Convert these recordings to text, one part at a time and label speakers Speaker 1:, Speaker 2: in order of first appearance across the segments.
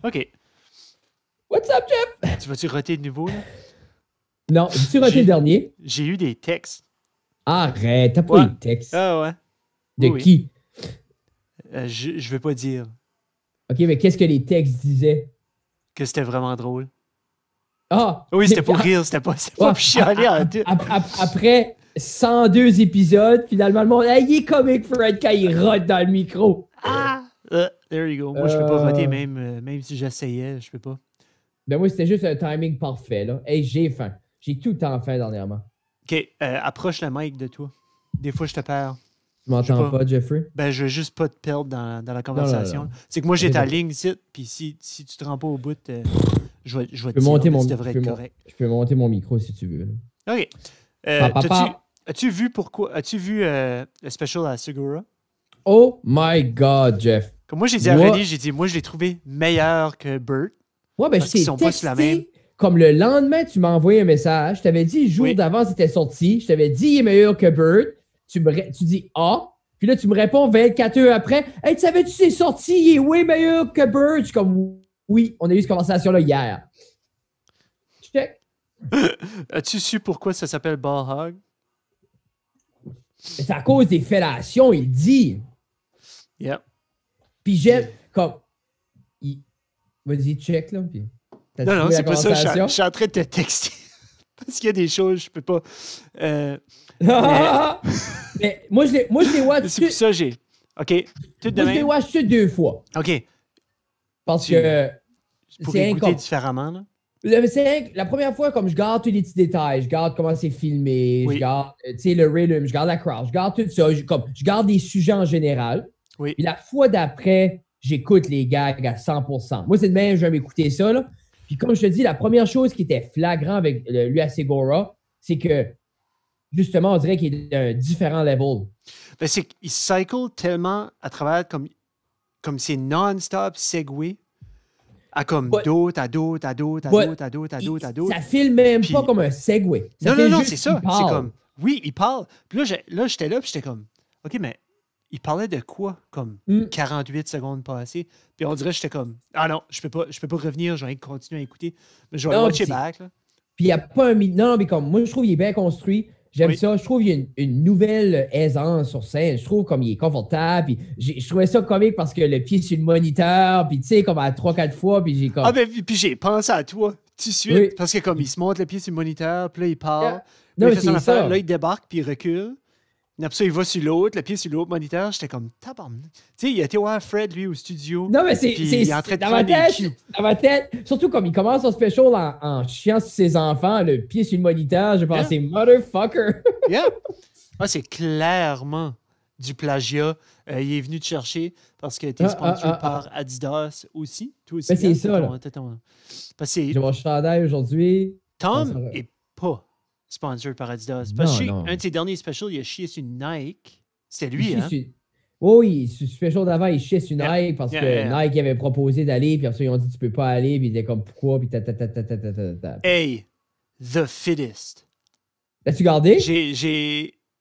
Speaker 1: OK.
Speaker 2: What's up, Jeff?
Speaker 1: Tu vas-tu roter de nouveau, là?
Speaker 2: Non, tu raté le dernier.
Speaker 1: J'ai eu des textes.
Speaker 2: Arrête, t'as pas eu de texte.
Speaker 1: Ah ouais.
Speaker 2: De
Speaker 1: Oui.
Speaker 2: qui?
Speaker 1: Je vais pas dire
Speaker 2: OK, mais qu'est-ce que les textes disaient?
Speaker 1: que c'était vraiment drôle.
Speaker 2: Ah!
Speaker 1: Oui, c'était pour rire, c'était pas pour chialer en tout.
Speaker 2: Après 102 épisodes, finalement, le monde, hey, il est comique, Fred, quand il rote dans le micro.
Speaker 1: There you go. Moi, je peux pas roter, même si j'essayais, je peux pas.
Speaker 2: Ben moi, c'était juste un timing parfait, là. Hey, j'ai faim. J'ai tout le temps faim dernièrement.
Speaker 1: OK, approche le mic de toi. Des fois, je te perds.
Speaker 2: Tu m'entends pas, Jeffrey?
Speaker 1: Ben, je veux juste pas te perdre dans la conversation. Non. C'est que moi, j'ai ta ligne ici, puis si tu te rends pas au bout, je vais te dire que tu devrais être correct.
Speaker 2: Je peux monter mon micro si tu veux.
Speaker 1: OK. As-tu vu le special à Segura?
Speaker 2: Oh my God, Jeff.
Speaker 1: Comme moi, j'ai dit à René, moi, je l'ai trouvé meilleur que Bert.
Speaker 2: Ouais, ben,
Speaker 1: parce qu'ils sont pas sur la même.
Speaker 2: Comme le lendemain, tu m'as envoyé un message. Je t'avais dit, le jour d'avant, c'était sorti. Je t'avais dit, il est meilleur que Bert. Tu dis ah. Puis là, tu me réponds 24 heures après. Hey, tu savais-tu, c'est sorti, il est way meilleur que Bert. Je suis comme, oui, on a eu cette conversation-là hier. Check.
Speaker 1: As-tu su pourquoi ça s'appelle Ball Hog?
Speaker 2: C'est à cause des fellations, il dit.
Speaker 1: Yep.
Speaker 2: Puis j'aime, comme. Vas-y, check, là. Puis
Speaker 1: non, c'est pas ça. Je suis en train de te texter. Parce qu'il y a des choses, je peux pas.
Speaker 2: Mais moi, je les watch.
Speaker 1: C'est pour ça que j'ai. OK. Tout de
Speaker 2: moi, je les watch toutes 2 fois.
Speaker 1: OK.
Speaker 2: Parce que.
Speaker 1: Pour écouter différemment, là.
Speaker 2: La première fois, comme je garde tous les petits détails, je garde comment c'est filmé, je garde le rhythm, je garde la crowd, je garde tout ça, je garde des sujets en général.
Speaker 1: Oui.
Speaker 2: Puis la fois d'après, j'écoute les gags à 100%. Moi, c'est de même, je vais m'écouter ça, là. Puis comme je te dis, la première chose qui était flagrant avec lui à Segura, c'est que, justement, on dirait qu'il est d'un différent level.
Speaker 1: Ben, c'est qu'il cycle tellement à travers comme c'est non-stop segway. À comme d'autres, à d'autres, à d'autres, à d'autres, à d'autres, à d'autres, à d'autres.
Speaker 2: Ça filme même pas comme un segway.
Speaker 1: Non, c'est ça. C'est comme, oui, il parle. Puis là, j'étais là, puis j'étais comme, OK, mais il parlait de quoi? Comme 48 secondes passées. Puis on dirait, j'étais comme, ah non, je peux pas revenir, je vais continuer à écouter. Mais je vais watcher back, là.
Speaker 2: Puis il n'y a pas un... Non, mais comme, moi, je trouve qu'il est bien construit. J'aime ça. Je trouve qu'il y a une nouvelle aisance sur scène. Je trouve comme il est confortable. Puis je trouvais ça comique parce que le pied sur le moniteur, puis tu sais, comme à 3-4 fois, puis j'ai comme...
Speaker 1: Ah ben, puis j'ai pensé à toi tout de suite. Parce que comme il se monte le pied sur le moniteur, puis là, il part. Puis là, il fait son affaire. Là, il débarque, puis il recule. Et après ça, il va sur l'autre, le pied sur l'autre moniteur. J'étais comme, tabarnak. Tu sais, il a été voir Fred, lui, au studio.
Speaker 2: Non, mais c'est dans ma tête. Surtout comme il commence son special en chiant sur ses enfants, le pied sur le moniteur, je pensais, motherfucker.
Speaker 1: Yeah. Ah, c'est clairement du plagiat. Il est venu te chercher parce que tu es sponsor par Adidas aussi. Toi aussi.
Speaker 2: Ben, c'est ça, là. J'ai mon chandail aujourd'hui.
Speaker 1: Tom est pas sponsor par Adidas. Parce que un de ses derniers specials, il a chié sur Nike. C'était lui, hein?
Speaker 2: Oui, ce special d'avant, il chiait sur Nike parce que Nike avait proposé d'aller, puis après ça, ils ont dit tu peux pas aller, puis il était comme pourquoi, puis
Speaker 1: Hey, the fittest.
Speaker 2: L'as-tu gardé?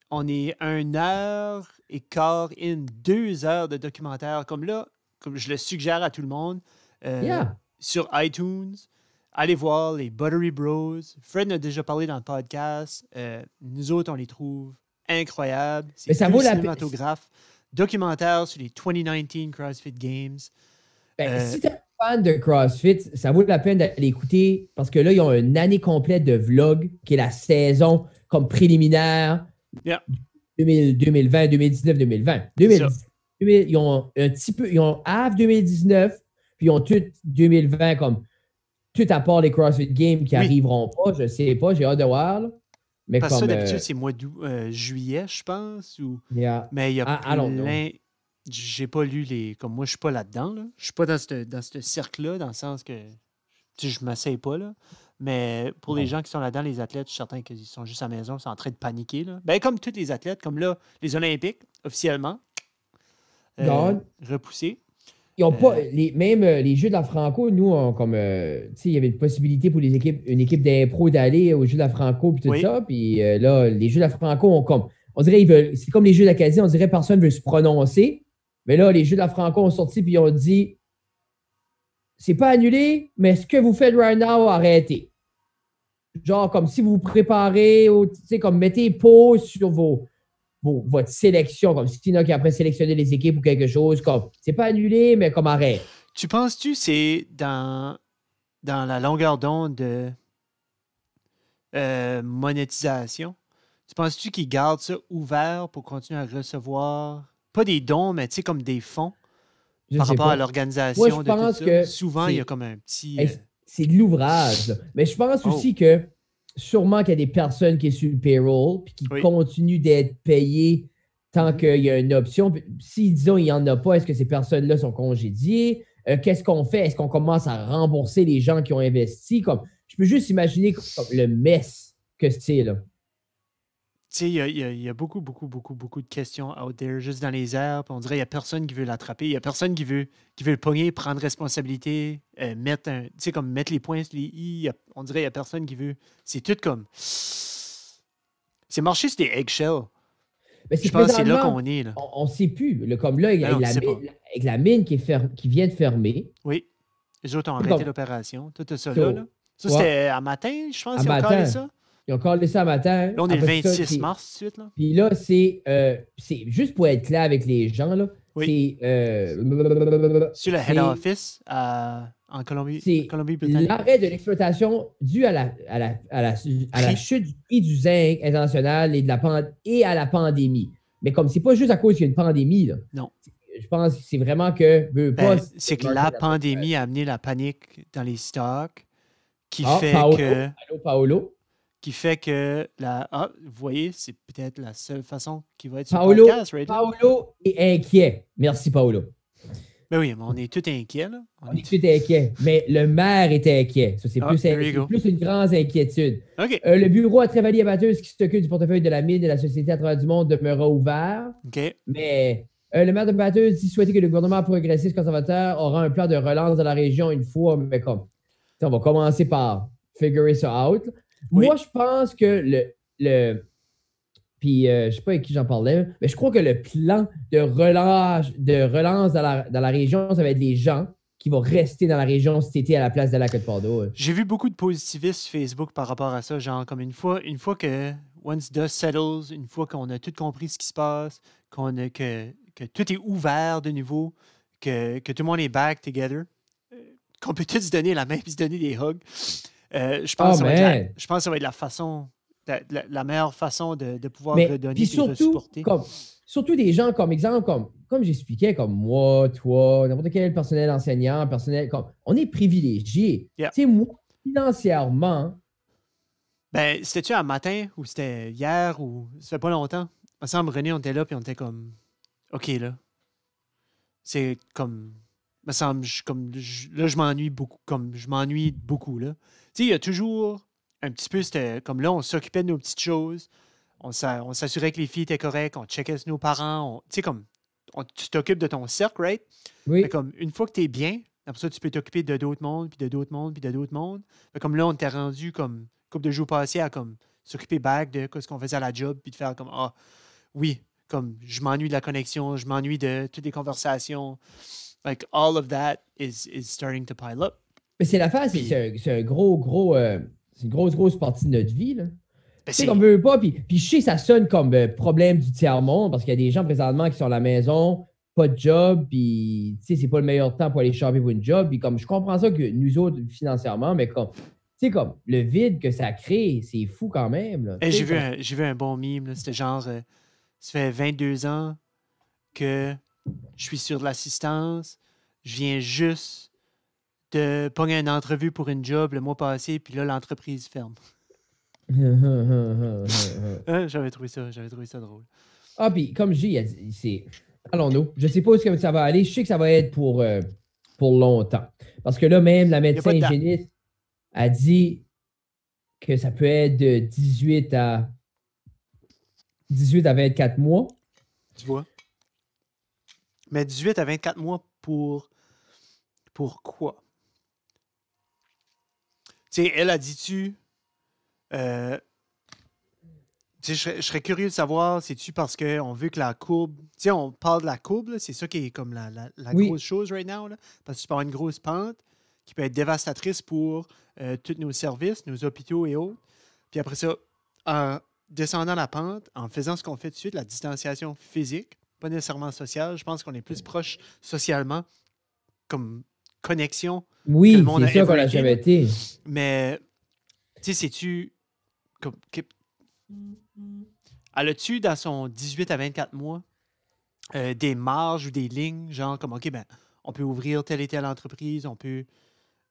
Speaker 1: On est 1h15 2 heures de documentaire. Comme là, comme je le suggère à tout le monde, sur iTunes, allez voir les Buttery Bros. Fred a déjà parlé dans le podcast. Nous autres, on les trouve incroyables. C'est un cinématographe. Documentaire sur les 2019 CrossFit Games.
Speaker 2: Si t'es fan de CrossFit, ça vaut la peine d'aller écouter parce que là, ils ont une année complète de vlog qui est la saison comme préliminaire 2020, 2019, 2020. Ils ont un petit peu, ils ont half 2019, puis ils ont tout 2020 comme tout à part les CrossFit Games qui arriveront pas, je sais pas, j'ai hâte de voir. Là. Mais
Speaker 1: parce que
Speaker 2: comme,
Speaker 1: ça, d'habitude, c'est mois d'août, juillet, je pense. Mais il y a plein... J'ai pas lu les... Comme moi, je suis pas là-dedans. Là. Je suis pas dans ce cercle-là, dans le sens que je m'asseye pas. Là. Mais pour les gens qui sont là-dedans, les athlètes, je suis certain qu'ils sont juste à la maison, ils sont en train de paniquer. Là. Ben, comme tous les athlètes, comme là, les Olympiques, officiellement, repoussés.
Speaker 2: Ils ont pas, même les Jeux de la Franco, nous, comme, il y avait une possibilité pour une équipe d'impro d'aller aux Jeux de la Franco, puis tout ça. Puis là, les Jeux de la Franco ont comme, on dirait, c'est comme les Jeux d'Acadie, on dirait personne ne veut se prononcer. Mais là, les Jeux de la Franco ont sorti, puis ils ont dit, c'est pas annulé, mais ce que vous faites right now, arrêtez. Genre, comme si vous vous préparez, comme mettez pause sur votre sélection, comme si Tina qui après sélectionné les équipes ou quelque chose, comme c'est pas annulé, mais comme arrête.
Speaker 1: Tu penses-tu c'est dans la longueur d'onde de monétisation? Tu penses-tu qu'ils gardent ça ouvert pour continuer à recevoir, pas des dons, mais tu sais, comme des fonds par rapport à l'organisation?
Speaker 2: Moi, je pense que
Speaker 1: souvent, il y a comme un petit...
Speaker 2: C'est de l'ouvrage. Là. Mais je pense aussi que sûrement qu'il y a des personnes qui sont sur le payroll puis qui continuent d'être payées tant qu'il y a une option. Si, disons, il n'y en a pas, est-ce que ces personnes-là sont congédiées? Qu'est-ce qu'on fait? Est-ce qu'on commence à rembourser les gens qui ont investi? Je peux juste imaginer comme le mess que c'est, là.
Speaker 1: Tu sais, il y a beaucoup, beaucoup, beaucoup, beaucoup de questions out there, juste dans les airs. Puis on dirait qu'il n'y a personne qui veut l'attraper. Il n'y a personne qui veut le pogner, prendre responsabilité, mettre les points sur les i. On dirait qu'il n'y a personne qui veut. C'est tout comme... C'est marcher sur des eggshells. Je pense que c'est là qu'on est. Là.
Speaker 2: On ne sait plus. Comme là, avec la mine qui vient de fermer.
Speaker 1: Oui. Les autres ont arrêté l'opération. Tout ça là. Ça, c'était à matin, je pense, qu'ils ont calé ça.
Speaker 2: Ils ont collé ça matin.
Speaker 1: Là, on est le 26 mars, tout de suite. Là.
Speaker 2: Puis là, c'est juste pour être clair avec les gens, là.
Speaker 1: Oui.
Speaker 2: C'est
Speaker 1: sur le head office en Colombie-Britannique.
Speaker 2: L'arrêt de l'exploitation dû à la chute du prix du zinc international et à la pandémie. Mais comme c'est pas juste à cause qu'il y a une pandémie, là.
Speaker 1: Non.
Speaker 2: Je pense que c'est vraiment que...
Speaker 1: c'est que la pandémie a amené la panique dans les stocks qui fait que...
Speaker 2: Allô, Paolo?
Speaker 1: Qui fait que vous voyez, c'est peut-être la seule façon qui va être sur le podcast, right?
Speaker 2: Paolo est inquiet. Merci, Paolo.
Speaker 1: Ben oui, mais on est tous inquiets, là.
Speaker 2: On est tous inquiets. Mais le maire est inquiet. Ça, c'est plus une grande inquiétude.
Speaker 1: Okay.
Speaker 2: Le bureau à Trevalier Batteuse qui s'occupe du portefeuille de la mine et de la société à travers du monde demeurera ouvert.
Speaker 1: Okay.
Speaker 2: Mais le maire de Batteuse dit souhaiter que le gouvernement progressiste conservateur aura un plan de relance de la région une fois, mais comme on va commencer par figurer ça out.
Speaker 1: Oui.
Speaker 2: Moi, je pense que puis je ne sais pas avec qui j'en parlais, mais je crois que le plan de relance dans la région, ça va être les gens qui vont rester dans la région cet été à la place de la Côte-Pordo.
Speaker 1: J'ai vu beaucoup de positivistes sur Facebook par rapport à ça, genre comme une fois que once dust settles, une fois qu'on a tout compris ce qui se passe, que tout est ouvert de nouveau, que tout le monde est back together, qu'on peut tous se donner la main et se donner des hugs. Je pense que ça va être la façon, la meilleure façon de pouvoir redonner et de supporter.
Speaker 2: Surtout des gens, comme exemple, comme j'expliquais, comme moi, toi, n'importe quel personnel enseignant, on est privilégié.
Speaker 1: Yeah.
Speaker 2: Tu sais, moi, financièrement.
Speaker 1: Ben, c'était-tu un matin ou c'était hier ou ça fait pas longtemps? Il me semble, René, on était là puis on était comme, OK, là. C'est comme, il me semble, là, je m'ennuie beaucoup, là. Tu sais, il y a toujours un petit peu, c'était comme là, on s'occupait de nos petites choses, on s'assurait que les filles étaient correctes, on checkait sur nos parents, tu sais, comme, tu t'occupes de ton cercle, right?
Speaker 2: Oui.
Speaker 1: Mais comme, une fois que tu es bien, après ça, tu peux t'occuper de d'autres mondes, puis de d'autres mondes, puis de d'autres mondes. Mais comme là, on t'est rendu comme, couple de jours passés à comme, s'occuper back de ce qu'on faisait à la job, puis de faire comme, oui, comme, je m'ennuie de la connexion, je m'ennuie de toutes les conversations. Like, all of that is starting to pile up.
Speaker 2: Mais c'est l'affaire, c'est un gros, c'est une grosse partie de notre vie, là.
Speaker 1: Ben,
Speaker 2: tu sais, qu'on veut pas, puis je sais, ça sonne comme problème du tiers-monde, parce qu'il y a des gens présentement qui sont à la maison, pas de job, puis tu sais, c'est pas le meilleur temps pour aller choper pour une job, puis comme, je comprends ça que nous autres, financièrement, mais comme, tu sais, comme, le vide que ça crée, c'est fou quand même, là.
Speaker 1: J'ai vu un bon meme, là. C'était genre, ça fait 22 ans que je suis sur de l'assistance, je viens juste de pogner une entrevue pour une job le mois passé, puis là, l'entreprise ferme. J'avais trouvé ça drôle.
Speaker 2: Ah, puis comme je dis, c'est... Allons-nous. Je sais pas où ça va aller. Je sais que ça va être pour longtemps. Parce que là, même la médecin hygiéniste a dit que ça peut être de 18 à 24 mois.
Speaker 1: Tu vois? Mais 18 à 24 mois pour quoi? Tu sais, elle a dit-tu... je serais curieux de savoir, c'est-tu parce qu'on veut que la courbe... Tu sais, on parle de la courbe, là, c'est ça qui est comme la grosse chose right now, là, parce que tu peux avoir une grosse pente. qui peut être dévastatrice pour tous nos services, nos hôpitaux et autres. Puis après ça, en descendant la pente, en faisant ce qu'on fait tout de suite, la distanciation physique, pas nécessairement sociale, je pense qu'on est plus proche socialement, comme connexion.
Speaker 2: Oui, c'est ça qu'on a jamais été.
Speaker 1: Mais, tu sais, sais-tu... Elle a-tu, dans son 18 à 24 mois, des marges ou des lignes, genre comme, OK, ben, on peut ouvrir telle et telle entreprise, on peut...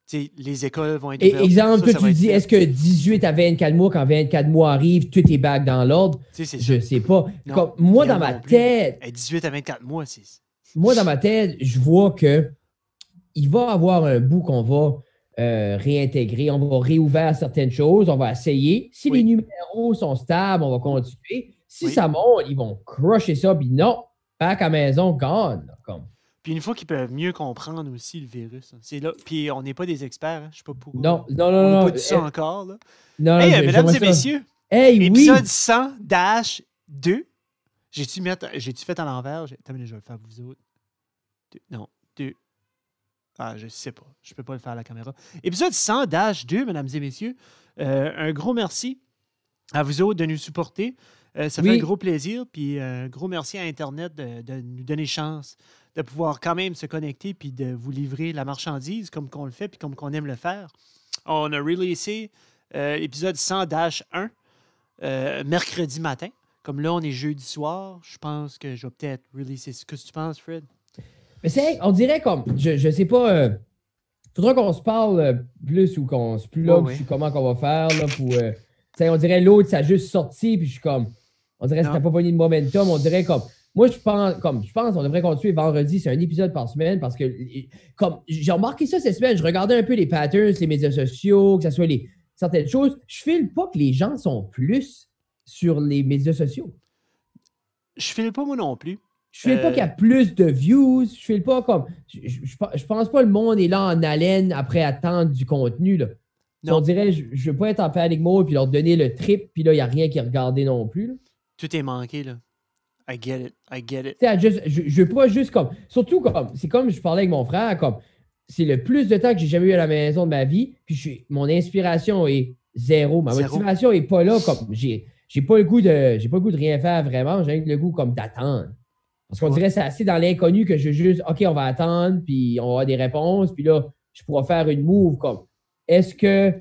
Speaker 1: Tu sais, les écoles vont être ouvertes.
Speaker 2: Exemple, toi, tu dis, est-ce que 18 à 24 mois, quand 24 mois arrivent, tout est back dans l'ordre? Je sais pas.
Speaker 1: Non,
Speaker 2: comme, moi, dans ma tête...
Speaker 1: 18 à 24 mois, c'est...
Speaker 2: Moi, dans ma tête, je vois que il va y avoir un bout qu'on va réintégrer. On va réouvrir certaines choses. On va essayer. Si les numéros sont stables, on va continuer. Si ça monte, ils vont crusher ça. Puis non, back à maison, gone. Comme.
Speaker 1: Puis une fois qu'ils peuvent mieux comprendre aussi le virus. C'est là. Puis on n'est pas des experts. Hein. Je ne sais pas pourquoi.
Speaker 2: Non.
Speaker 1: On n'a pas dit ça encore. Là.
Speaker 2: Non,
Speaker 1: hey, mesdames et messieurs.
Speaker 2: Hey,
Speaker 1: épisode 100-2. J'ai-tu fait à l'envers? Attends, je vais le faire pour vous autres. 2. Ah, je sais pas. Je peux pas le faire à la caméra. Épisode 100-2, mesdames et messieurs. Un gros merci à vous autres de nous supporter. Ça fait un gros plaisir. Puis un gros merci à Internet de nous donner chance de pouvoir quand même se connecter puis de vous livrer la marchandise comme qu'on le fait puis comme qu'on aime le faire. On a releasé l'épisode 100-1 mercredi matin. Comme là, on est jeudi soir. Je pense que je vais peut-être releaser. Qu'est-ce que tu penses, Fred?
Speaker 2: Mais c'est, on dirait comme, je sais pas, faudra qu'on se parle plus ou qu'on se plus là, comment qu'on va faire, là, pour, on dirait l'autre, ça a juste sorti, puis je suis comme, on dirait que ça n'a pas pogné de momentum, on dirait comme, moi, je pense, on devrait continuer vendredi, c'est un épisode par semaine, parce que, comme, j'ai remarqué ça cette semaine, je regardais un peu les patterns, les médias sociaux, que ce soit certaines choses, je file pas que les gens sont plus sur les médias sociaux.
Speaker 1: Je file pas moi non plus.
Speaker 2: Je ne file pas qu'il y a plus de views. Je file pas comme. Je pense pas que le monde est là en haleine après attendre du contenu. Là. On dirait, je ne veux pas être en panic mode puis leur donner le trip, puis là, il n'y a rien qui est regardé non plus. Là.
Speaker 1: Tout est manqué, là. I get it.
Speaker 2: Je veux pas juste comme. Surtout comme. C'est comme je parlais avec mon frère, comme. C'est le plus de temps que j'ai jamais eu à la maison de ma vie, puis mon inspiration est zéro. Ma motivation n'est pas là, comme. J'ai pas le goût de rien faire vraiment. J'ai le goût comme d'attendre. Parce qu'on dirait que c'est assez dans l'inconnu que je veux juste, OK, on va attendre, puis on va avoir des réponses, puis là, je pourrais faire une move comme, est-ce que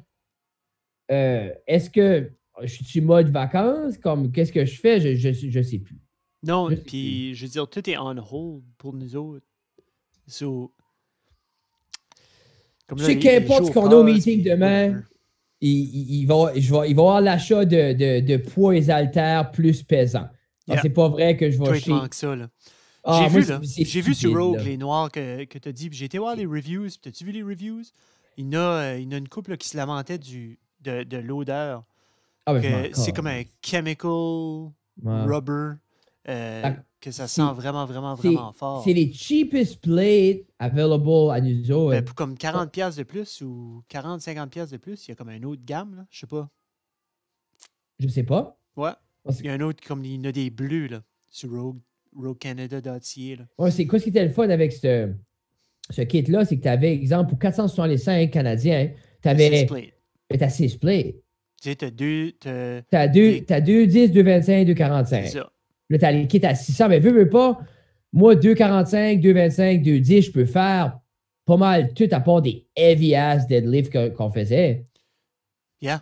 Speaker 2: je suis mode vacances, comme, qu'est-ce que je fais? Je sais plus.
Speaker 1: Non, puis je veux dire, tout est on hold pour nous autres. So,
Speaker 2: je sais qu'importe ce qu'on a au meeting demain, il va y avoir l'achat de poids et haltères plus pesants. C'est pas vrai que je vais
Speaker 1: chier. Que ça, là. J'ai vu sur Rogue les noirs que tu as dit. J'ai été voir les reviews. T'as-tu vu les reviews? Il y en a une couple là, qui se lamentait de l'odeur. C'est comme un chemical rubber que ça sent vraiment, vraiment, vraiment fort.
Speaker 2: C'est les cheapest plates available à nous autres.
Speaker 1: Pour comme 40$ de plus ou 40-50$ de plus, il y a comme une autre gamme. Là. Je sais pas.
Speaker 2: Je sais pas.
Speaker 1: Ouais. Il y a un autre, comme il y en a des bleus là, sur roguecanada.ca.
Speaker 2: Ouais, c'est quoi ce qui était le fun avec ce kit-là, c'est que tu avais, exemple, pour 465 Canadiens, tu avais. Tu as 6 plates.
Speaker 1: Tu sais, tu as 2.
Speaker 2: T'as 2, 10, 2,25, 2,45. C'est ça. Là, tu as les kits à 600, mais veux pas. Moi, 2,45, 2,25, 2,10, je peux faire pas mal tout à part des heavy-ass deadlifts qu'on faisait.
Speaker 1: Yeah.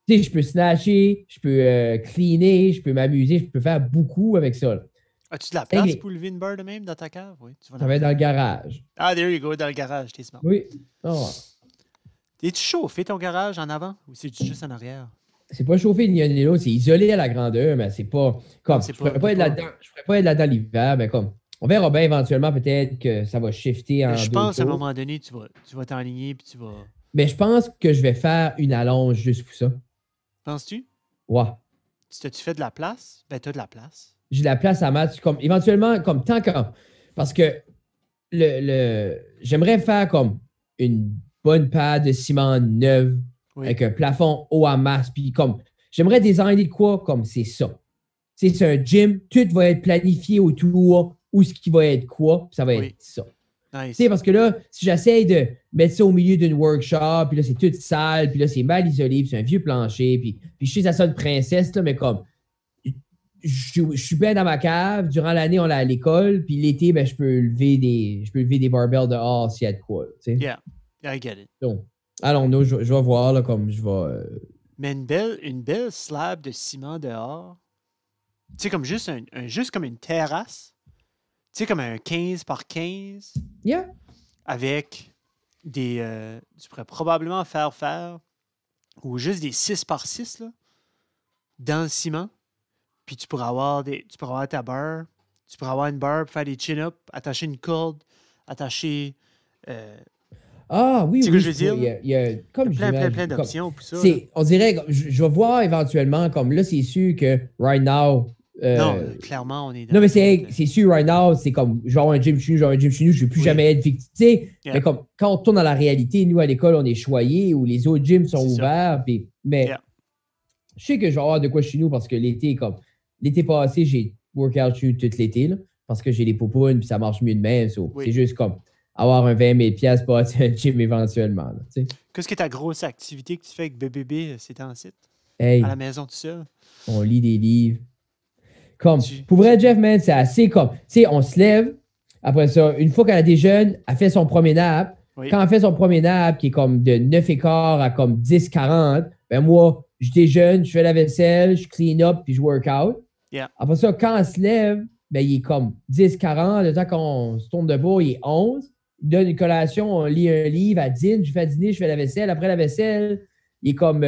Speaker 2: Tu sais, je peux snatcher, je peux cleaner, je peux m'amuser, je peux faire beaucoup avec ça. Là.
Speaker 1: As-tu de la place pour lever une barre de même dans ta cave? Oui.
Speaker 2: Ça va être dans le garage.
Speaker 1: Ah, there you go, dans le garage, t'es smart.
Speaker 2: Oui. Oh.
Speaker 1: Es-tu chauffé ton garage en avant ou c'est juste en arrière?
Speaker 2: C'est pas chauffé ni un ni l'autre, c'est isolé à la grandeur, mais c'est pas comme. Je pourrais pas être là-dedans l'hiver, mais comme. On verra bien éventuellement peut-être que ça va shifter en.
Speaker 1: Je pense à un moment donné, tu vas t'enligner puis tu vas.
Speaker 2: Mais je pense que je vais faire une allonge juste pour ça.
Speaker 1: Penses-tu?
Speaker 2: Ouais.
Speaker 1: Si tu fais de la place, ben tu as de la place.
Speaker 2: J'ai de la place à mettre, comme éventuellement, comme tant qu'en. Parce que j'aimerais faire comme une bonne paire de ciment neuve avec un plafond haut à masse. Puis comme j'aimerais designer de quoi comme c'est ça. C'est un gym, tout va être planifié autour où ce qui va être quoi, ça va être ça.
Speaker 1: Nice.
Speaker 2: Parce que là, si j'essaye mettre ça au milieu d'une workshop, puis là, c'est tout sale, puis là, c'est mal isolé, puis c'est un vieux plancher, puis je sais, ça sonne princesse, là, mais comme, je suis bien dans ma cave, durant l'année, on l'a à l'école, puis l'été, ben, je peux lever des barbells dehors s'il y a de quoi, tu sais.
Speaker 1: Yeah, I get it.
Speaker 2: Donc, allons, nous, je vais voir, là, comme je vais...
Speaker 1: Mais une belle slab de ciment dehors, tu sais, comme juste juste comme une terrasse, tu sais, comme un 15 par 15.
Speaker 2: Yeah.
Speaker 1: Avec des... tu pourrais probablement faire ou juste des 6 par 6 là, dans le ciment. Puis tu pourrais avoir ta barre. Tu pourrais avoir une barre pour faire des chin-ups, attacher une corde, attacher...
Speaker 2: Ah oui,
Speaker 1: tu sais
Speaker 2: oui.
Speaker 1: ce que je veux dire?
Speaker 2: Il y a comme
Speaker 1: plein d'options pour ça.
Speaker 2: On dirait, je vais voir éventuellement, comme là, c'est sûr que right now...
Speaker 1: non, clairement, on est dans...
Speaker 2: Non, mais c'est sûr, right now, c'est comme, je vais avoir un gym chez nous, je ne vais plus jamais être victime. Tu sais, mais comme, quand on tourne dans la réalité, nous, à l'école, on est choyés ou les autres gyms sont ouverts. Mais je sais que je vais avoir de quoi chez nous parce que l'été passé, j'ai workout chez nous tout l'été, là, parce que j'ai les poupounes puis ça marche mieux de même. C'est juste comme avoir un 20 000 $, pour être un gym éventuellement. Là,
Speaker 1: qu'est-ce que ta grosse activité que tu fais avec BBB, c'est en site?
Speaker 2: Hey,
Speaker 1: à la maison tout seul?
Speaker 2: On lit des livres. Comme, pour vrai, Jeff, man, c'est assez comme, tu sais, on se lève, après ça, une fois qu'elle déjeune, elle fait son premier nap.
Speaker 1: Oui.
Speaker 2: Quand elle fait son premier nap, qui est comme de 9h15 à comme 10h40, ben moi, je déjeune, je fais la vaisselle, je clean up, puis je work out.
Speaker 1: Yeah.
Speaker 2: Après ça, quand elle se lève, ben il est comme 10h40, le temps qu'on se tourne debout, il est 11. Il donne une collation, on lit un livre, elle dîne, je fais à dîner, je fais la vaisselle. Après la vaisselle, il est comme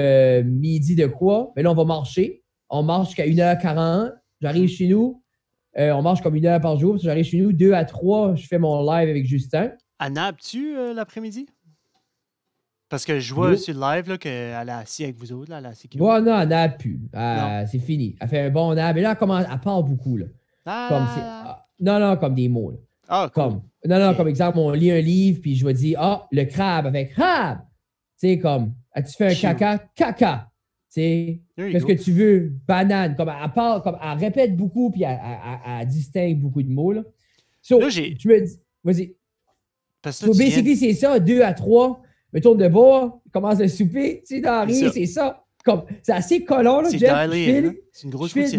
Speaker 2: midi de quoi. Ben là, on va marcher. On marche jusqu'à 1h40. J'arrive chez nous, on marche comme 1 heure par jour. J'arrive chez nous, 2 à 3, je fais mon live avec Justin.
Speaker 1: Elle nappe-tu l'après-midi? Parce que je vois sur le live là, qu'elle est assise avec vous autres. Là,
Speaker 2: ouais, non, elle nappe plus. C'est fini. Elle fait un bon nap. Et là, elle parle beaucoup. Là. Non, comme des mots. Là.
Speaker 1: Ah, cool.
Speaker 2: Comme exemple, on lit un livre, puis je vais dire, le crabe avec crabe. Tu sais, comme, as-tu fait un caca? Caca. Qu'est-ce que tu veux? Banane. Comme elle parle, comme elle répète beaucoup, puis elle distingue beaucoup de mots. Là,
Speaker 1: là
Speaker 2: tu me dis, vas-y.
Speaker 1: Parce que
Speaker 2: basically, c'est ça, 2 à 3, me tourne de bord, commence à souper, tu sais, dans rien, c'est ça. Comme, c'est assez collant, là,
Speaker 1: c'est
Speaker 2: Jeff.
Speaker 1: C'est une grosse routine.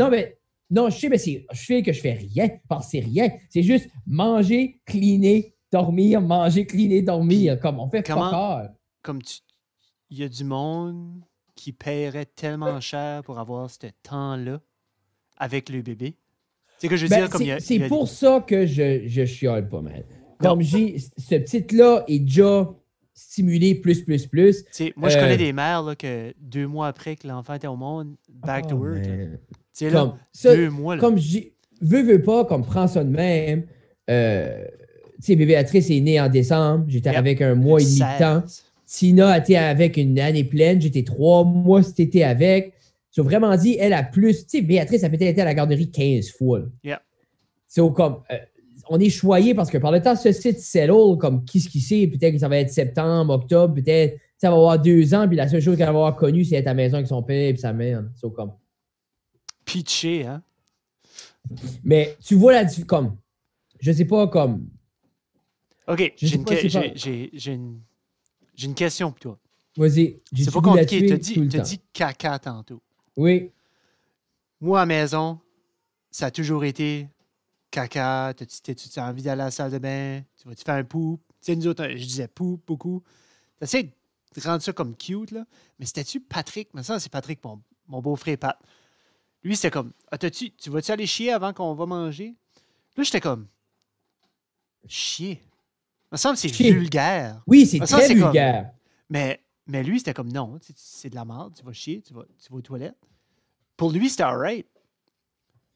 Speaker 2: Non, je sais, mais je fais que je fais rien, parce que c'est rien. C'est juste manger, cleaner, dormir, manger, cleaner, dormir. Comme, on fait pas
Speaker 1: Comme il y a du monde qui paierait tellement cher pour avoir ce temps-là avec le bébé. C'est que je veux dire, comme
Speaker 2: c'est pour ça que je chiale pas mal. Comme ce petit-là est déjà stimulé plus.
Speaker 1: Moi, je connais des mères là, que 2 mois après que l'enfant était au monde, back to work. Là, 2 mois. Là.
Speaker 2: Comme je veux pas, comme prends ça de même. Tu sais, bébé Béatrice est née en décembre. J'étais avec un mois et demi de temps. Tina a été avec une année pleine. J'étais 3 mois cet été avec. J'ai vraiment dit, elle a plus. Tu sais, Béatrice a peut-être été à la garderie 15 fois. C'est comme, on est choyé parce que par le temps, ce site settle, comme qui sait, peut-être que ça va être septembre, octobre, peut-être ça va avoir 2 ans, puis la seule chose qu'elle va avoir connue, c'est être à la maison avec son père et sa mère. C'est comme.
Speaker 1: Pitché, hein?
Speaker 2: Mais tu vois comme, je sais pas, comme.
Speaker 1: OK, j'ai une question pour toi.
Speaker 2: Vas-y.
Speaker 1: C'est pas compliqué. T'as dit caca tantôt.
Speaker 2: Oui.
Speaker 1: Moi, à la maison, ça a toujours été caca. T'as envie d'aller à la salle de bain? Tu vas-tu faire un poop? Tu sais, nous autres, je disais poop beaucoup. T'essaies de rendre ça comme cute, là. Mais c'était-tu Patrick? Mais ça, c'est Patrick, mon beau-frère Pat. Lui, c'était comme, tu vas-tu aller chier avant qu'on va manger? Là, j'étais comme, chier. Il me semble que c'est vulgaire.
Speaker 2: Oui, c'est très vulgaire.
Speaker 1: Mais lui, c'était comme, non, c'est de la merde, tu vas chier, tu vas aux toilettes. Pour lui, c'était all right.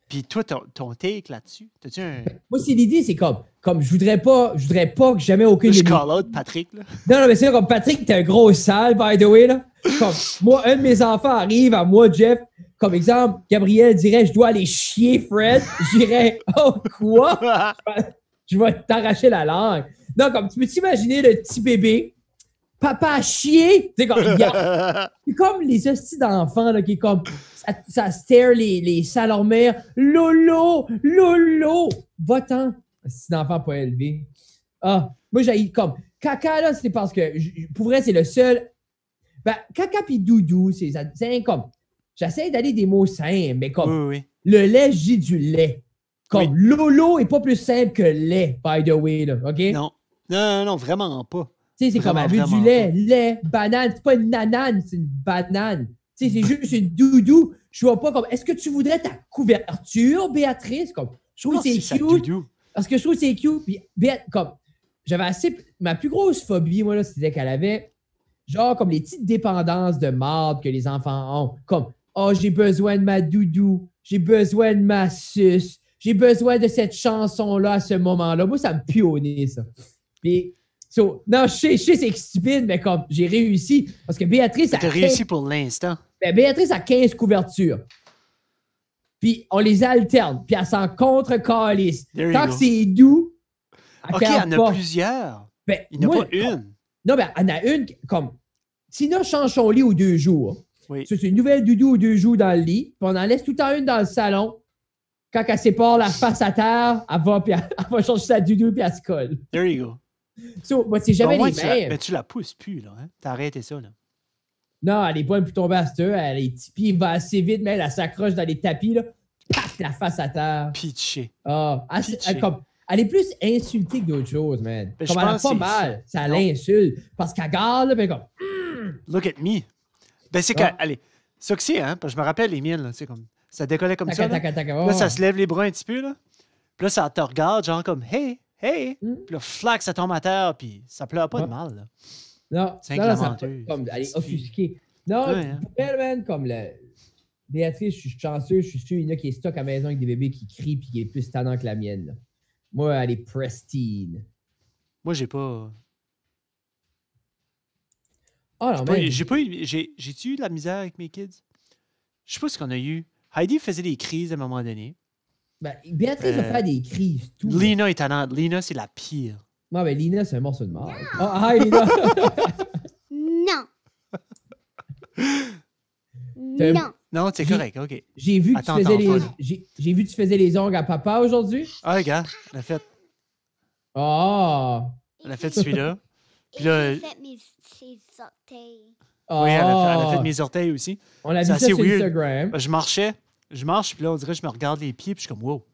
Speaker 1: Puis toi, ton take là-dessus, t'as-tu un...
Speaker 2: Moi, c'est l'idée, c'est comme je voudrais pas que jamais aucune...
Speaker 1: Je call out Patrick, là.
Speaker 2: Non, mais c'est là, comme Patrick, t'es un gros sale, by the way, là. Comme, moi, un de mes enfants arrive à moi, Jeff, comme exemple, Gabriel dirait, je dois aller chier, Fred. Je dirais, oh, quoi? Je vais t'arracher la langue. Non, comme, tu peux t'imaginer le petit bébé, papa a chié. C'est comme, c'est comme les hosties d'enfants, là, qui est comme, ça stare les salles-mères. Lolo, va-t'en. C'est d'enfant pas élevé. Ah, moi, j'ai comme, caca, là, c'est parce que, pour vrai, c'est le seul. Ben, caca puis doudou, c'est comme. J'essaie d'aller des mots simples, mais comme.
Speaker 1: Oui.
Speaker 2: Le lait, j'ai du lait. Comme Lolo est pas plus simple que lait, by the way, là, OK?
Speaker 1: Non, vraiment pas.
Speaker 2: Tu sais, c'est comme avec du lait, banane. C'est pas une nanane, c'est une banane. Tu sais, c'est juste une doudou. Je vois pas comme. Est-ce que tu voudrais ta couverture, Béatrice? Comme, je trouve que c'est cute. Parce que je trouve que c'est cute. Puis, comme, j'avais assez. Ma plus grosse phobie, moi, là, c'était qu'elle avait, genre, comme les petites dépendances de marde que les enfants ont. Comme, oh, j'ai besoin de ma doudou. J'ai besoin de ma suce. J'ai besoin de cette chanson-là à ce moment-là. Moi, ça me pue au nez, ça. Puis, non, je sais, c'est stupide, mais comme j'ai réussi, parce que Béatrice a.
Speaker 1: T'as réussi pour l'instant.
Speaker 2: Ben, Béatrice a 15 couvertures. Puis, on les alterne. Puis, elle s'en contre-calisse. Tant que c'est doux,
Speaker 1: OK, elle en a plusieurs.
Speaker 2: Ben,
Speaker 1: il n'y en a pas une.
Speaker 2: Non, ben, elle en a une comme. Tina change son lit aux 2 jours.
Speaker 1: Oui.
Speaker 2: C'est une nouvelle doudou aux 2 jours dans le lit. Puis, on en laisse tout le temps une dans le salon. Quand elle sépare la face à terre, elle va changer sa doudou puis elle se colle.
Speaker 1: There you go.
Speaker 2: Moi, c'est jamais les mêmes.
Speaker 1: Mais tu la pousses plus, là. Hein? T'as arrêté ça, là.
Speaker 2: Non, elle est pas plus tombée à cette heure. Elle est petits pieds, va assez vite, mais elle s'accroche dans les tapis, là. Paf, la face à terre.
Speaker 1: Pitché.
Speaker 2: Elle est plus insultée que d'autres choses, man.
Speaker 1: Ben,
Speaker 2: comme elle a pas mal, ça l'insulte. Parce qu'elle garde, là, ben comme.
Speaker 1: Look at me. Ben, c'est qu'elle. Allez, ça que c'est, hein? Parce que je me rappelle les miennes, là. C'est comme. Ça décollait comme ça. Là, ça se lève les bras un petit peu, là. Puis là, ça te regarde, genre comme, hey. Puis là, flac, ça tombe à terre, puis ça pleure pas de mal, là.
Speaker 2: Non, ça comme, elle est offusquée. Non, elle, man, comme Béatrice, je suis chanceux, je suis sûr, il y en a qui est stock à la maison avec des bébés qui crient puis qui est plus tannant que la mienne, là. Moi, elle est pristine.
Speaker 1: Moi, j'ai pas.
Speaker 2: Oh non, mais.
Speaker 1: J'ai-tu eu de la misère avec mes kids? Je sais pas ce qu'on a eu. Heidi faisait des crises à un moment donné.
Speaker 2: Ben, Béatrice va faire des crises, tout.
Speaker 1: Lina est tannante. Lina, c'est la pire.
Speaker 2: Non, mais Lina, c'est un morceau de mort. Ah, hi, Lina!
Speaker 3: Non! Non!
Speaker 1: Non, c'est correct, OK.
Speaker 2: J'ai vu que tu faisais les ongles à papa aujourd'hui.
Speaker 1: Ah, regarde, elle a fait.
Speaker 2: Oh!
Speaker 1: Elle a fait celui-là. Puis là.
Speaker 3: J'ai fait ses orteils.
Speaker 1: Oui, elle a fait mes orteils aussi.
Speaker 2: On a vu ça sur Instagram.
Speaker 1: Je marche, puis là, on dirait que je me regarde les pieds, puis je suis comme, wow.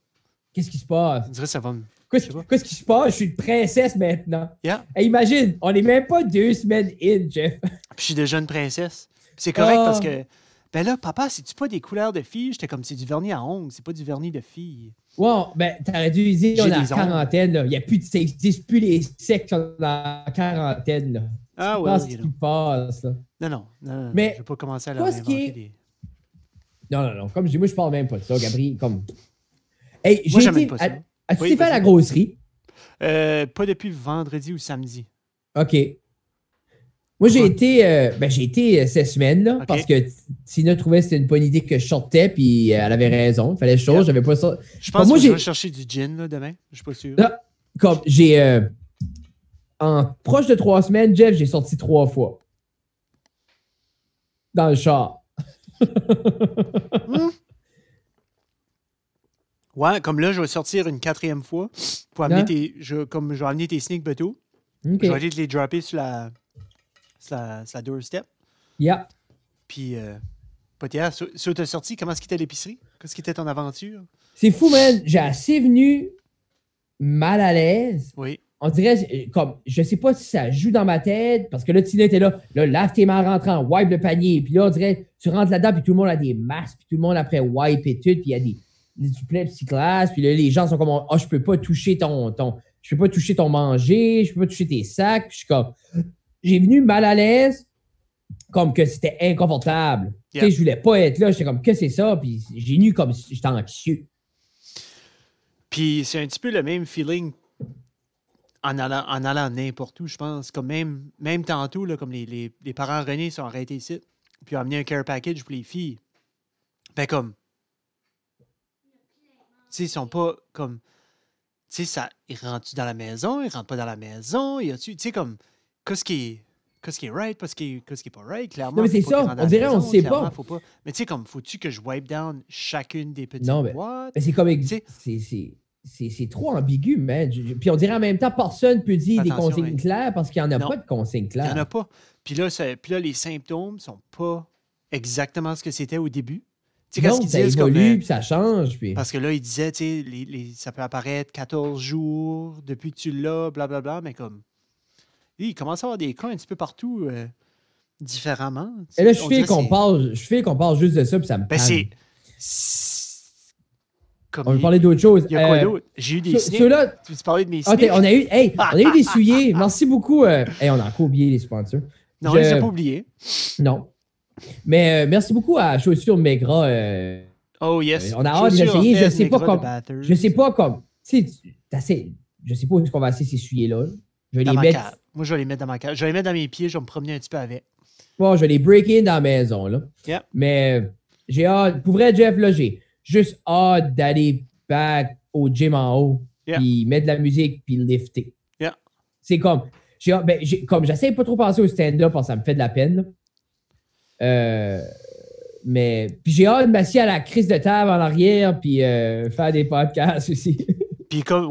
Speaker 2: Qu'est-ce qui se passe?
Speaker 1: On dirait que ça va me.
Speaker 2: Qu'est-ce qui se passe? Je suis une princesse maintenant.
Speaker 1: Yeah.
Speaker 2: Hey, imagine, on n'est même pas 2 semaines in, Jeff.
Speaker 1: Puis je suis déjà une princesse. Puis c'est correct parce que, ben là, papa, c'est-tu pas des couleurs de filles? J'étais comme, c'est du vernis à ongles, c'est pas du vernis de filles.
Speaker 2: Wow, ben, t'aurais dû dire, on est en quarantaine, là. Il n'y a plus ça n'existe plus les sexes dans la quarantaine, là.
Speaker 1: Ah ouais.
Speaker 2: C'est ce qui passe, là.
Speaker 1: Non.
Speaker 2: Mais
Speaker 1: je vais pas commencer à leur inventer des.
Speaker 2: Non. Comme je dis, moi, je parle même pas de ça, Gabriel. Comme. Hey,
Speaker 1: moi, j'aime même pas ça.
Speaker 2: As-tu été fait à la grosserie?
Speaker 1: Pas depuis vendredi ou samedi.
Speaker 2: OK. Moi, j'ai été cette semaine, là, parce que Tina trouvait que c'était une bonne idée que je sortais, puis elle avait raison. Il fallait chose, j'avais pas ça.
Speaker 1: Je pense que je vais chercher du gin, là, demain. Je suis pas sûr.
Speaker 2: Là, comme en proche de 3 semaines, Jeff, j'ai sorti 3 fois. Dans le char.
Speaker 1: Ouais, comme là, je vais sortir une 4e fois pour amener je vais amener tes sneak bateaux. Okay. Je vais aller te les dropper sur la doorstep.
Speaker 2: Yeah.
Speaker 1: Puis, Potière, sur ta sortie, comment est-ce qu'il était l'épicerie? Qu'est-ce qui était ton aventure?
Speaker 2: C'est fou, man. J'ai assez venu mal à l'aise.
Speaker 1: Oui.
Speaker 2: On dirait, comme, je sais pas si ça joue dans ma tête, parce que là, Tina était là, lave tes mains en rentrant, wipe le panier, puis là, on dirait, tu rentres là-dedans, puis tout le monde a des masques, puis tout le monde après wipe et tout, puis il y a du plein de plexiglas, puis là, les gens sont comme, oh, je peux pas toucher ton manger, je peux pas toucher tes sacs, puis je suis comme, j'ai venu mal à l'aise, comme que c'était inconfortable. Yeah. Tu sais, je voulais pas être là, j'étais comme, que c'est ça, puis j'ai venu comme, j'étais anxieux.
Speaker 1: Puis c'est un petit peu le même feeling en allant n'importe où, je pense. Comme même tantôt, là, comme les parents René sont arrêtés ici, puis ont amené un care package pour les filles. Ben comme, tu sais, ils sont pas comme, tu sais, ça, ils rentrent dans la maison, ils rentrent pas dans la maison, tu sais, comme, qu'est-ce qui est right, qu'est-ce qui est pas right, clairement.
Speaker 2: Non, mais c'est ça, on dirait, on sait pas.
Speaker 1: Faut pas. Mais tu sais, comme, faut-tu que je wipe down chacune des petites
Speaker 2: boîtes? Mais c'est comme, c'est trop ambigu, man. Puis on dirait en même temps, personne peut dire des consignes claires parce qu'il n'y en a pas de consignes claires.
Speaker 1: Il n'y en a pas. Puis là, les symptômes sont pas exactement ce que c'était au début.
Speaker 2: Non, ça évolue, puis ça change. Puis...
Speaker 1: Parce que là, il disait, ça peut apparaître 14 jours depuis que tu l'as, blablabla, mais comme... Il commence à avoir des cas un petit peu partout différemment.
Speaker 2: Et là, je fais qu'on parle juste de ça, puis ça me parle. On va parler d'autre chose.
Speaker 1: Il y a quoi d'autre? J'ai eu des sneaks. Tu veux parler de mes sneaks?
Speaker 2: On a eu des souliers. Merci beaucoup. On a encore oublié les sponsors.
Speaker 1: Non, je les ai pas oubliés.
Speaker 2: Non. Mais merci beaucoup à Chaussures Megra.
Speaker 1: Oh yes.
Speaker 2: On a hâte d'essayer. Je sais pas comme. Je sais pas comme. Tu sais, je sais pas où est-ce qu'on va essayer ces souliers-là. Je vais les mettre.
Speaker 1: Moi, je vais les mettre dans ma cave. Je vais les mettre dans mes pieds. Je vais me promener un petit peu avec.
Speaker 2: Bon, je vais les break-in dans la maison, là.
Speaker 1: Yeah.
Speaker 2: Mais j'ai hâte. Pour vrai, Jeff, là, j'ai juste hâte d'aller back au gym en haut. Puis mettre de la musique, puis lifter.
Speaker 1: Yeah.
Speaker 2: C'est comme. Comme j'essaie pas trop penser au stand-up parce que ça me fait de la peine, là. Mais puis j'ai hâte de m'asseoir à la crise de table en arrière puis faire des podcasts aussi.
Speaker 1: Puis comme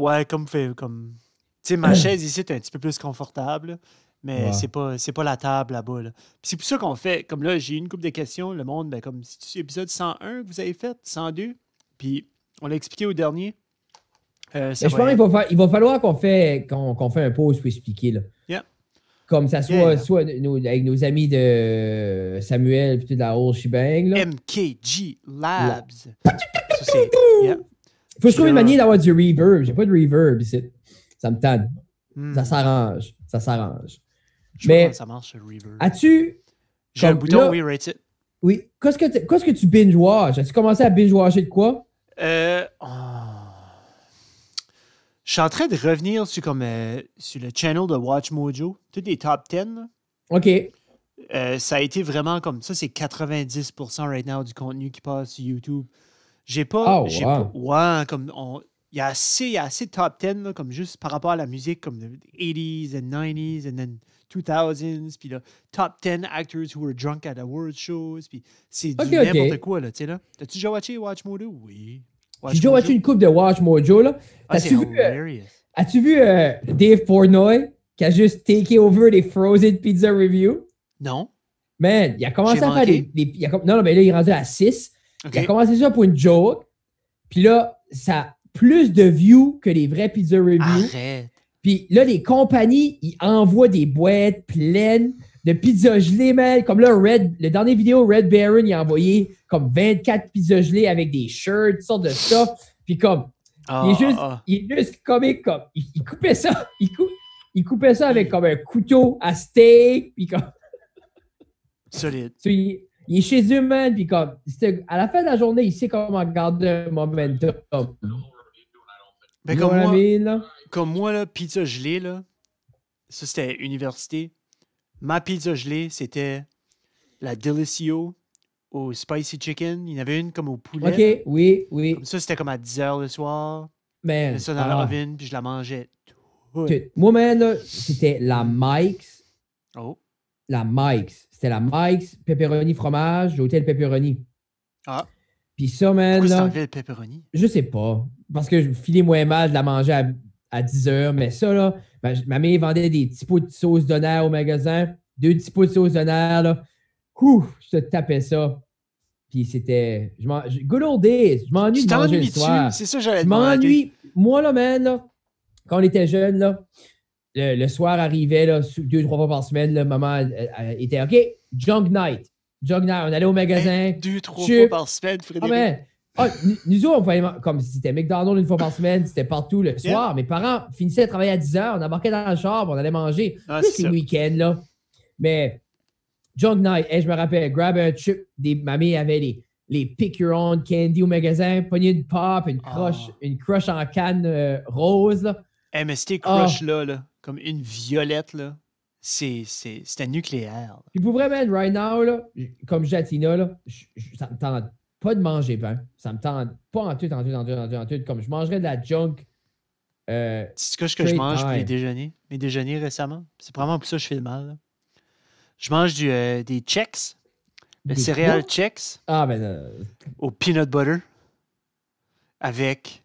Speaker 1: tu sais, ma chaise ici est un petit peu plus confortable, mais c'est pas la table là-bas. Là. Puis c'est pour ça qu'on fait, comme là, j'ai eu une couple de questions, le monde, ben comme c'est l'épisode 101 que vous avez fait, 102, puis on l'a expliqué au dernier.
Speaker 2: Je pense qu'il va falloir qu'on fait un pause pour expliquer, là.
Speaker 1: Yeah.
Speaker 2: Comme ça soit avec nos amis de Samuel puis de la whole shebang. Là.
Speaker 1: MKG Labs.
Speaker 2: Faut que je trouve une manière d'avoir du reverb. J'ai pas de reverb ici. Ça me tente. Ça s'arrange. Ça s'arrange.
Speaker 1: Je sais pas comment ça marche, le reverb.
Speaker 2: As-tu...
Speaker 1: J'ai un bouton We Rate It.
Speaker 2: Oui. Qu'est-ce que tu binge-watch? As-tu commencé à binge-watcher de quoi?
Speaker 1: Je suis en train de revenir sur le channel de Watch Mojo, tous les top 10. Là.
Speaker 2: OK.
Speaker 1: Ça a été vraiment comme ça, c'est 90% right now du contenu qui passe sur YouTube. J'ai pas. Il y a assez de top 10, là, comme juste par rapport à la musique, comme the 80s and 90s and then 2000s, puis là, top 10 actors who were drunk at award shows, puis c'est du n'importe quoi, là, tu sais, là. T'as-tu déjà watché Watch Mojo? Oui.
Speaker 2: J'ai déjà watché une coupe de Watch Mojo, là. As-tu vu Dave Portnoy qui a juste take over les Frozen Pizza Review?
Speaker 1: Non.
Speaker 2: Man, il a commencé à faire non, mais là, il est rendu à 6. Okay. Il a commencé ça pour une joke. Puis là, ça a plus de views que les vrais Pizza Reviews.
Speaker 1: Arrête.
Speaker 2: Puis là, les compagnies, ils envoient des boîtes pleines de pizzas gelées, man. Comme là, le dernier vidéo, Red Baron, il a envoyé comme 24 pizzas gelées avec des shirts, toutes sortes de stuff. Puis comme, il est juste comique, comme, il coupait ça. Il coupait ça avec comme un couteau à steak. Puis comme...
Speaker 1: Solide.
Speaker 2: Il est chez eux, man. Puis comme, à la fin de la journée, il sait comment garder un momentum.
Speaker 1: Ben comme moi, là, pizza gelée, là, ça c'était université. Ma pizza gelée, c'était la Delicio au spicy chicken. Il y en avait une comme au poulet.
Speaker 2: OK, oui.
Speaker 1: Comme ça, c'était comme à 10h le soir.
Speaker 2: Man.
Speaker 1: Je mettais ça dans l'oven, puis je la mangeais.
Speaker 2: Moi, man, là, c'était la Mike's.
Speaker 1: Oh.
Speaker 2: La Mike's. C'était la Mike's pepperoni fromage, l'hôtel pepperoni.
Speaker 1: Ah.
Speaker 2: Puis ça, man.
Speaker 1: Pourquoi c'est enlevé le pepperoni?
Speaker 2: Je sais pas. Parce que je filais moins mal de la manger à 10h. Mais ça, là, ma mère vendait des petits pots de sauce d'honneur au magasin. 2 petits pots de sauce d'honneur, là. Je te tapais ça. Puis c'était... Good old days. Je m'ennuie de manger le soir.
Speaker 1: C'est ça, j'allais
Speaker 2: te m'ennuie. Moi, là, man, là, quand on était jeune, là, le soir arrivait, là, 2-3 fois par semaine, là, maman elle était OK, junk night. On allait au magasin.
Speaker 1: 2-3 fois par semaine, Frédéric.
Speaker 2: Nous autres, on pouvait, comme c'était McDonald's une fois par semaine, c'était partout le soir. Mes parents finissaient de travailler à 10h, on embarquait dans le char, on allait manger. Plus les week-ends, là. Mais junk night, je me rappelle, grab un chip, ma mère avait les pick your own candy au magasin, pogner une pop, une crush en canne rose, là.
Speaker 1: Mais c'était crush là, comme une violette, là. C'était nucléaire.
Speaker 2: Puis pour vrai, man, right now, là, comme Jatina, là, ça me tente pas de manger pain. Ça me tente pas en tout. Comme je mangerais de la junk.
Speaker 1: C'est ce que je mange pour les déjeuners. Mes déjeuners récemment. C'est vraiment pour ça que je fais le mal. Là. Je mange des Chex. Le céréales Chex.
Speaker 2: Ah, ben.
Speaker 1: Au peanut butter. Avec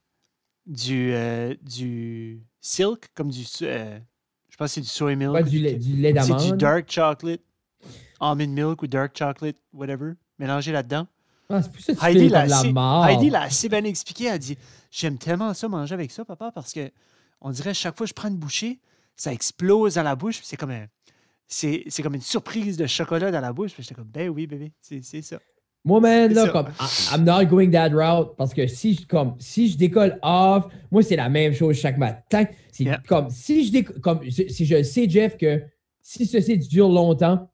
Speaker 1: du silk, comme du... je pense que c'est du soy milk.
Speaker 2: Ouais, du lait d'amande.
Speaker 1: C'est du dark chocolate, almond milk ou dark chocolate, whatever, mélangé là-dedans.
Speaker 2: Ah, c'est plus ça que tu fais comme la mort.
Speaker 1: Heidi l'a assez bien expliqué. Elle dit, j'aime tellement ça, manger avec ça, papa, parce que on dirait chaque fois que je prends une bouchée, ça explose dans la bouche. C'est comme une surprise de chocolat dans la bouche. J'étais comme, ben oui, bébé, c'est ça.
Speaker 2: Moi, man, là, comme, I'm not going that route, parce que si je décolle off, moi, c'est la même chose chaque matin. C'est comme, si je sais, Jeff, que si ceci dure longtemps,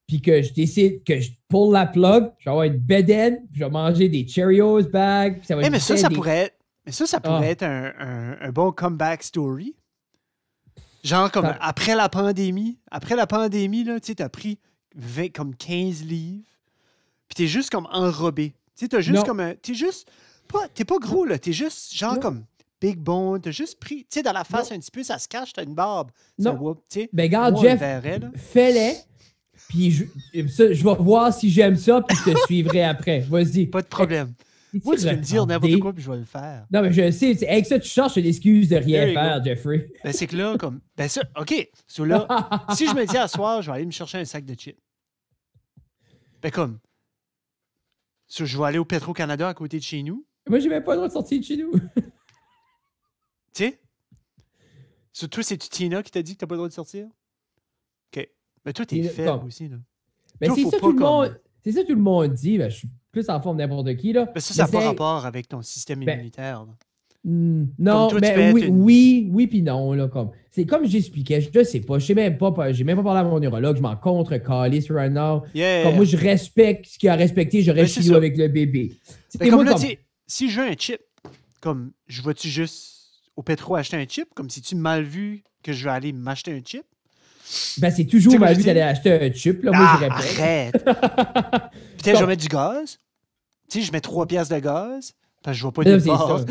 Speaker 2: puis que je décide que je pull la plug, je vais avoir une bedaine, puis je vais manger des Cheerios bags, puis ça va
Speaker 1: mais ça pourrait être un bon comeback story. Genre, comme, après la pandémie, là, tu sais, t'as pris comme 15 livres, puis t'es juste comme enrobé. Tu sais, t'as juste comme t'es pas gros, là, t'es juste genre comme big bone, t'as juste pris, tu sais, dans la face un petit peu, ça se cache, t'as une barbe.
Speaker 2: Non. Ben, regarde, Jeff, fais-les, puis je vais voir si j'aime ça, puis je te suivrai après. Vas-y.
Speaker 1: Pas de problème. Moi, tu peux me dire n'importe quoi, puis je vais le faire.
Speaker 2: Non, mais je sais, avec ça, tu cherches l'excuse de rien faire, Jeffrey.
Speaker 1: Ben, c'est que là, comme. Ben, ça, OK. So, là, si je me dis à soir, je vais aller me chercher un sac de chips. Ben, comme. So, je vais aller au Petro-Canada à côté de chez nous.
Speaker 2: Moi, j'ai même pas le droit de sortir de chez nous.
Speaker 1: Tu sais? So, toi, c'est-tu Tina qui t'a dit que t'as pas le droit de sortir? OK. Mais toi, t'es faible aussi, là.
Speaker 2: Ben, c'est ça, tout le monde dit. Ben, je suis plus en forme n'importe qui, là.
Speaker 1: Ben, ça n'a pas rapport avec ton système immunitaire, là.
Speaker 2: Non, toi, mais oui puis non, là, comme. C'est comme j'expliquais, je sais pas, j'ai même pas parlé à mon neurologue, je m'en contre-calisse right now. Comme moi, je respecte ce qu'il a respecté, je reste chez nous avec le bébé.
Speaker 1: Ben, comme là, si je veux un chip, comme, je vais-tu juste au pétro acheter un chip, comme si tu mal vu que je vais aller m'acheter un chip?
Speaker 2: Ben, c'est toujours mal vu d'aller acheter un chip, là, moi, je répète.
Speaker 1: Arrête! Peut-être que je vais mettre du gaz. Tu sais, je mets 3 piastres de gaz, parce que je vais pas nulle part.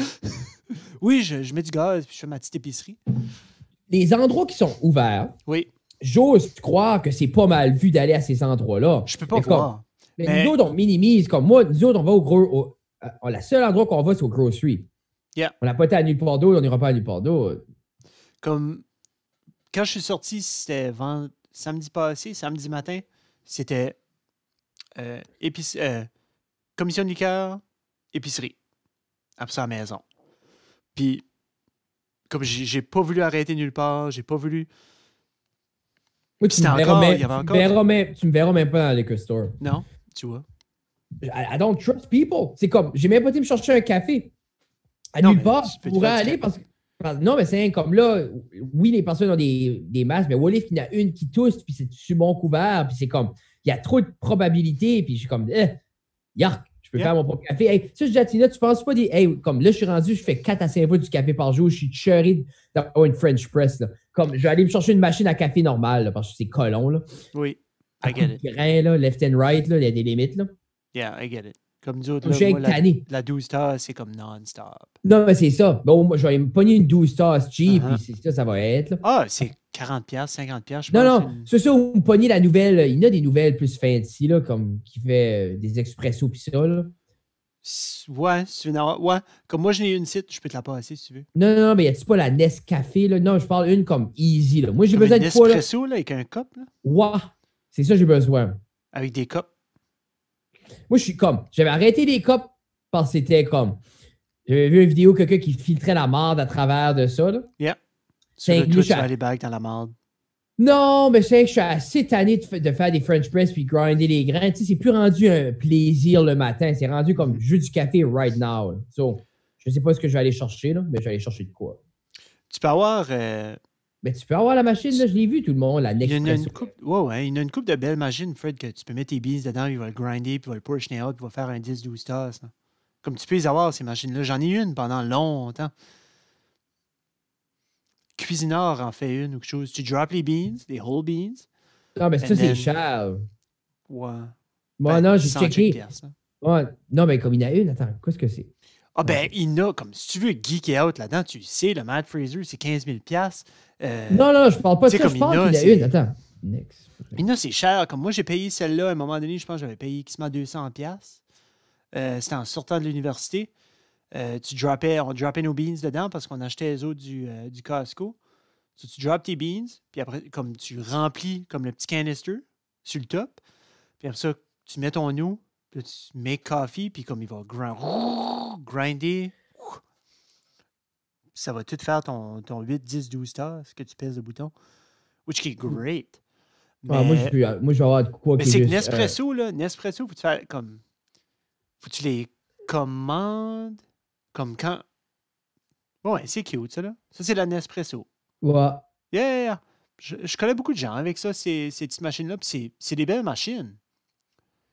Speaker 1: Oui, je mets du gaz, puis je fais ma petite épicerie.
Speaker 2: Les endroits qui sont ouverts, j'ose croire que c'est pas mal vu d'aller à ces endroits-là.
Speaker 1: Je peux pas voir.
Speaker 2: Mais nous autres, on minimise. Comme moi, nous autres, on va au la seule endroit qu'on va, c'est au grocery.
Speaker 1: Yeah.
Speaker 2: On n'a pas été à nulle part d'autre, on n'ira pas à nulle part d'autre.
Speaker 1: Comme quand je suis sorti, c'était samedi matin, c'était commission de liqueur, épicerie. Après ça, à la maison. Puis, comme j'ai pas voulu arrêter nulle part, j'ai pas voulu...
Speaker 2: Oui, tu me verras même pas dans les liquor store.
Speaker 1: Non, tu vois.
Speaker 2: I don't trust people. C'est comme, j'ai même pas été me chercher un café. À nulle part, je pourrais aller parce que... Non, mais c'est comme là, oui, les personnes ont des masques, mais what if il y en a une qui tousse, puis c'est sur mon couvert, puis c'est comme, il y a trop de probabilités, puis je suis comme, yark. Je peux faire mon propre café. Hey, ça, je dis à Tina, tu penses pas comme là, je suis rendu, je fais 4 à 5 fois du café par jour. Je suis cherry d'avoir une French press. Là. Comme, je vais aller me chercher une machine à café normale, là, parce que c'est colon. Là.
Speaker 1: Oui, I get it.
Speaker 2: Grain, là, left and right, là, il y a des limites. Là.
Speaker 1: Yeah, I get it. Comme nous autres, là, moi, la 12 stars, c'est comme non-stop.
Speaker 2: Non, mais c'est ça. Bon, moi, je vais me pogner une 12 stars cheap, puis c'est ça va être. Là.
Speaker 1: Ah, c'est 40$, 50$, je pense.
Speaker 2: Non, c'est ça, vous me pognez la nouvelle. Il y en a des nouvelles plus fancy, là, comme qui fait des expressos, puis ça, là.
Speaker 1: Ouais, si tu veux en avoir. Ouais, comme moi, je n'ai une site, je peux te la passer si tu veux.
Speaker 2: Non, mais y a-tu pas la Nescafé, là? Non, je parle une comme easy, là. Moi, j'ai besoin de quoi, là?
Speaker 1: Nespresso, là, avec un cup, là?
Speaker 2: Ouais, c'est ça, j'ai besoin.
Speaker 1: Avec des cups?
Speaker 2: Moi, je suis comme, j'avais arrêté les cups parce que c'était comme, j'avais vu une vidéo de quelqu'un qui filtrait la marde à travers de ça, là.
Speaker 1: Yeah. Sur le toit, tu vas aller back dans la marde.
Speaker 2: Non, mais je sais que je suis assez tanné de faire des French press puis grinder les grains. Tu sais, c'est plus rendu un plaisir le matin. C'est rendu comme je veux du café right now. So, je sais pas ce que je vais aller chercher, là, mais je vais aller chercher de quoi.
Speaker 1: Tu peux avoir...
Speaker 2: Mais tu peux avoir la machine, là, je l'ai vu tout le monde, la Nespresso.
Speaker 1: Il y a une couple de belles machines, Fred, que tu peux mettre tes beans dedans, il va le grinder, puis il va le push out, puis il va faire un 10-12 tasses. Là. Comme tu peux les avoir, ces machines-là. J'en ai une pendant longtemps. Cuisineur en fait une ou quelque chose. Tu drops les beans, les whole beans.
Speaker 2: Non, mais ça, c'est cher.
Speaker 1: Ouais.
Speaker 2: Moi, non, j'ai checké. Ouais. Non, mais comme il y en a une, attends, qu'est-ce que c'est?
Speaker 1: Ah, ben, il y en a, comme si tu veux geeker out là-dedans, tu sais, le Mad Fraser, c'est 15 000 $.
Speaker 2: Non, je parle pas de ça, je parle qu'il y en a une. Attends. Next.
Speaker 1: Il y en a, c'est cher. Comme moi, j'ai payé celle-là, à un moment donné, je pense que j'avais payé quasiment 200 $. C'était en sortant de l'université. on droppait nos beans dedans parce qu'on achetait les autres du Costco. So, tu drops tes beans, puis après, comme tu remplis comme le petit canister sur le top. Puis après ça, tu mets ton eau, puis tu make coffee, puis comme il va grinder, ça va tout faire ton 8, 10, 12 tasses que tu pèses le bouton. Which is great.
Speaker 2: Mais, moi, je vais avoir de quoi
Speaker 1: mais c'est que Nespresso, Nespresso, faut que tu les commandes comme quand. Ouais, c'est cute, ça, là. Ça, c'est la Nespresso.
Speaker 2: Ouais.
Speaker 1: Yeah. Je connais beaucoup de gens avec ça, ces petites machines-là, puis c'est des belles machines.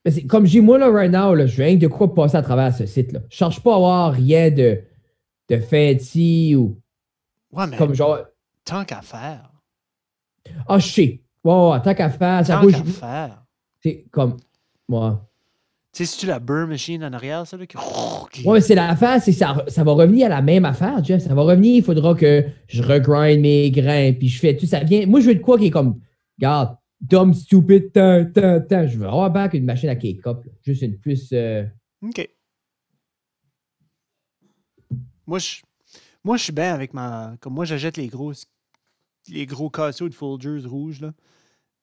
Speaker 2: Mais comme j'ai moi, là, right now, là, je viens de quoi passer à travers ce site-là. Je cherche pas à avoir rien de fancy ou.
Speaker 1: Ouais, mais.
Speaker 2: Comme genre.
Speaker 1: Tant qu'à faire.
Speaker 2: Ah, je sais. Ouais, tant qu'à faire.
Speaker 1: Tant qu'à faire.
Speaker 2: C'est comme. Moi.
Speaker 1: Tu sais, c'est-tu la burr machine en arrière, ça, là?
Speaker 2: Ouais, mais c'est l'affaire, c'est ça va revenir à la même affaire, Jeff. Ça va revenir, il faudra que je regrind mes grains, puis je fais tout ça. Vient. Moi, je veux de quoi qui est comme. Regarde, dumb, stupid, Je veux avoir back une machine à cake up. Là. Juste une plus.
Speaker 1: OK. Moi, je suis bien avec ma. Comme moi, j'achète les gros casseaux de Folgers rouges, là.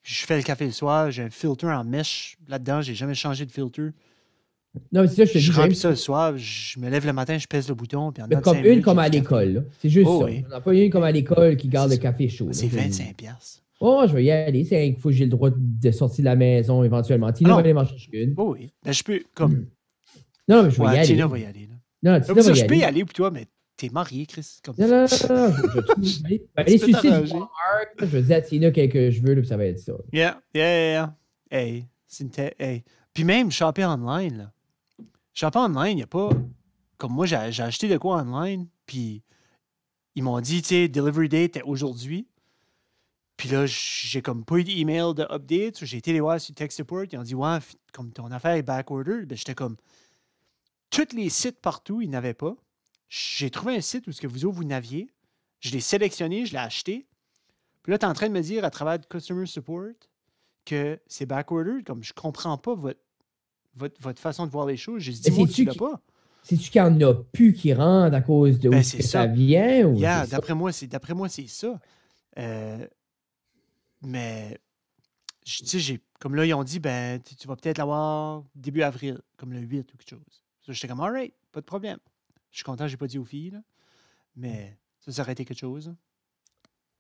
Speaker 1: Je fais le café le soir, j'ai un filter en mèche là-dedans, j'ai jamais changé de filter.
Speaker 2: Non, mais c'est ça,
Speaker 1: je remplis ça le soir, je me lève le matin, je pèse le bouton. Puis
Speaker 2: mais comme une comme à l'école. C'est juste ça. Oui. On n'a pas une comme à l'école qui garde le café chaud.
Speaker 1: C'est 25$.
Speaker 2: Oh, je vais y aller. C'est qu'il faut que j'ai le droit de sortir de la maison éventuellement. Tina va aller m'en chercher une.
Speaker 1: Oh, oui. Ben, je peux, comme.
Speaker 2: Non, mais je vais y aller.
Speaker 1: Tina va y aller.
Speaker 2: Là. Non, Tina va y aller.
Speaker 1: Je peux y aller pour toi, mais t'es marié, Chris. Comme...
Speaker 2: Non. Je vais aller sur le site du Walmart. Je vais dire à Tina quel que je veux, là, puis ça va être ça.
Speaker 1: Yeah. Hey, hey. Puis même, shopper online, là. Shopper online, il n'y a pas... Comme moi, j'ai acheté de quoi online, puis ils m'ont dit, tu sais, delivery date est aujourd'hui. Puis là, j'ai comme pas eu d'email de update. J'ai été les voir sur Tech Support. Ils ont dit, ouais, comme ton affaire est backorder. Ben, j'étais comme... Tous les sites partout, ils n'avaient pas. J'ai trouvé un site où ce que vous n'aviez. Je l'ai sélectionné, je l'ai acheté. Puis là, tu es en train de me dire à travers Customer Support que c'est backorder. Comme je comprends pas votre façon de voir les choses. J'ai dit, moi, tu l'as pas.
Speaker 2: C'est-tu qu'il n'y en a plus qui rentrent à cause de où ça vient? Ou
Speaker 1: d'après moi, c'est ça. Mais, tu sais, comme là, ils ont dit, ben, tu vas peut-être l'avoir début avril, comme le 8 ou quelque chose. So, j'étais comme, all right, pas de problème. Je suis content que je n'ai pas dit aux filles, là. Mais ça aurait été quelque chose.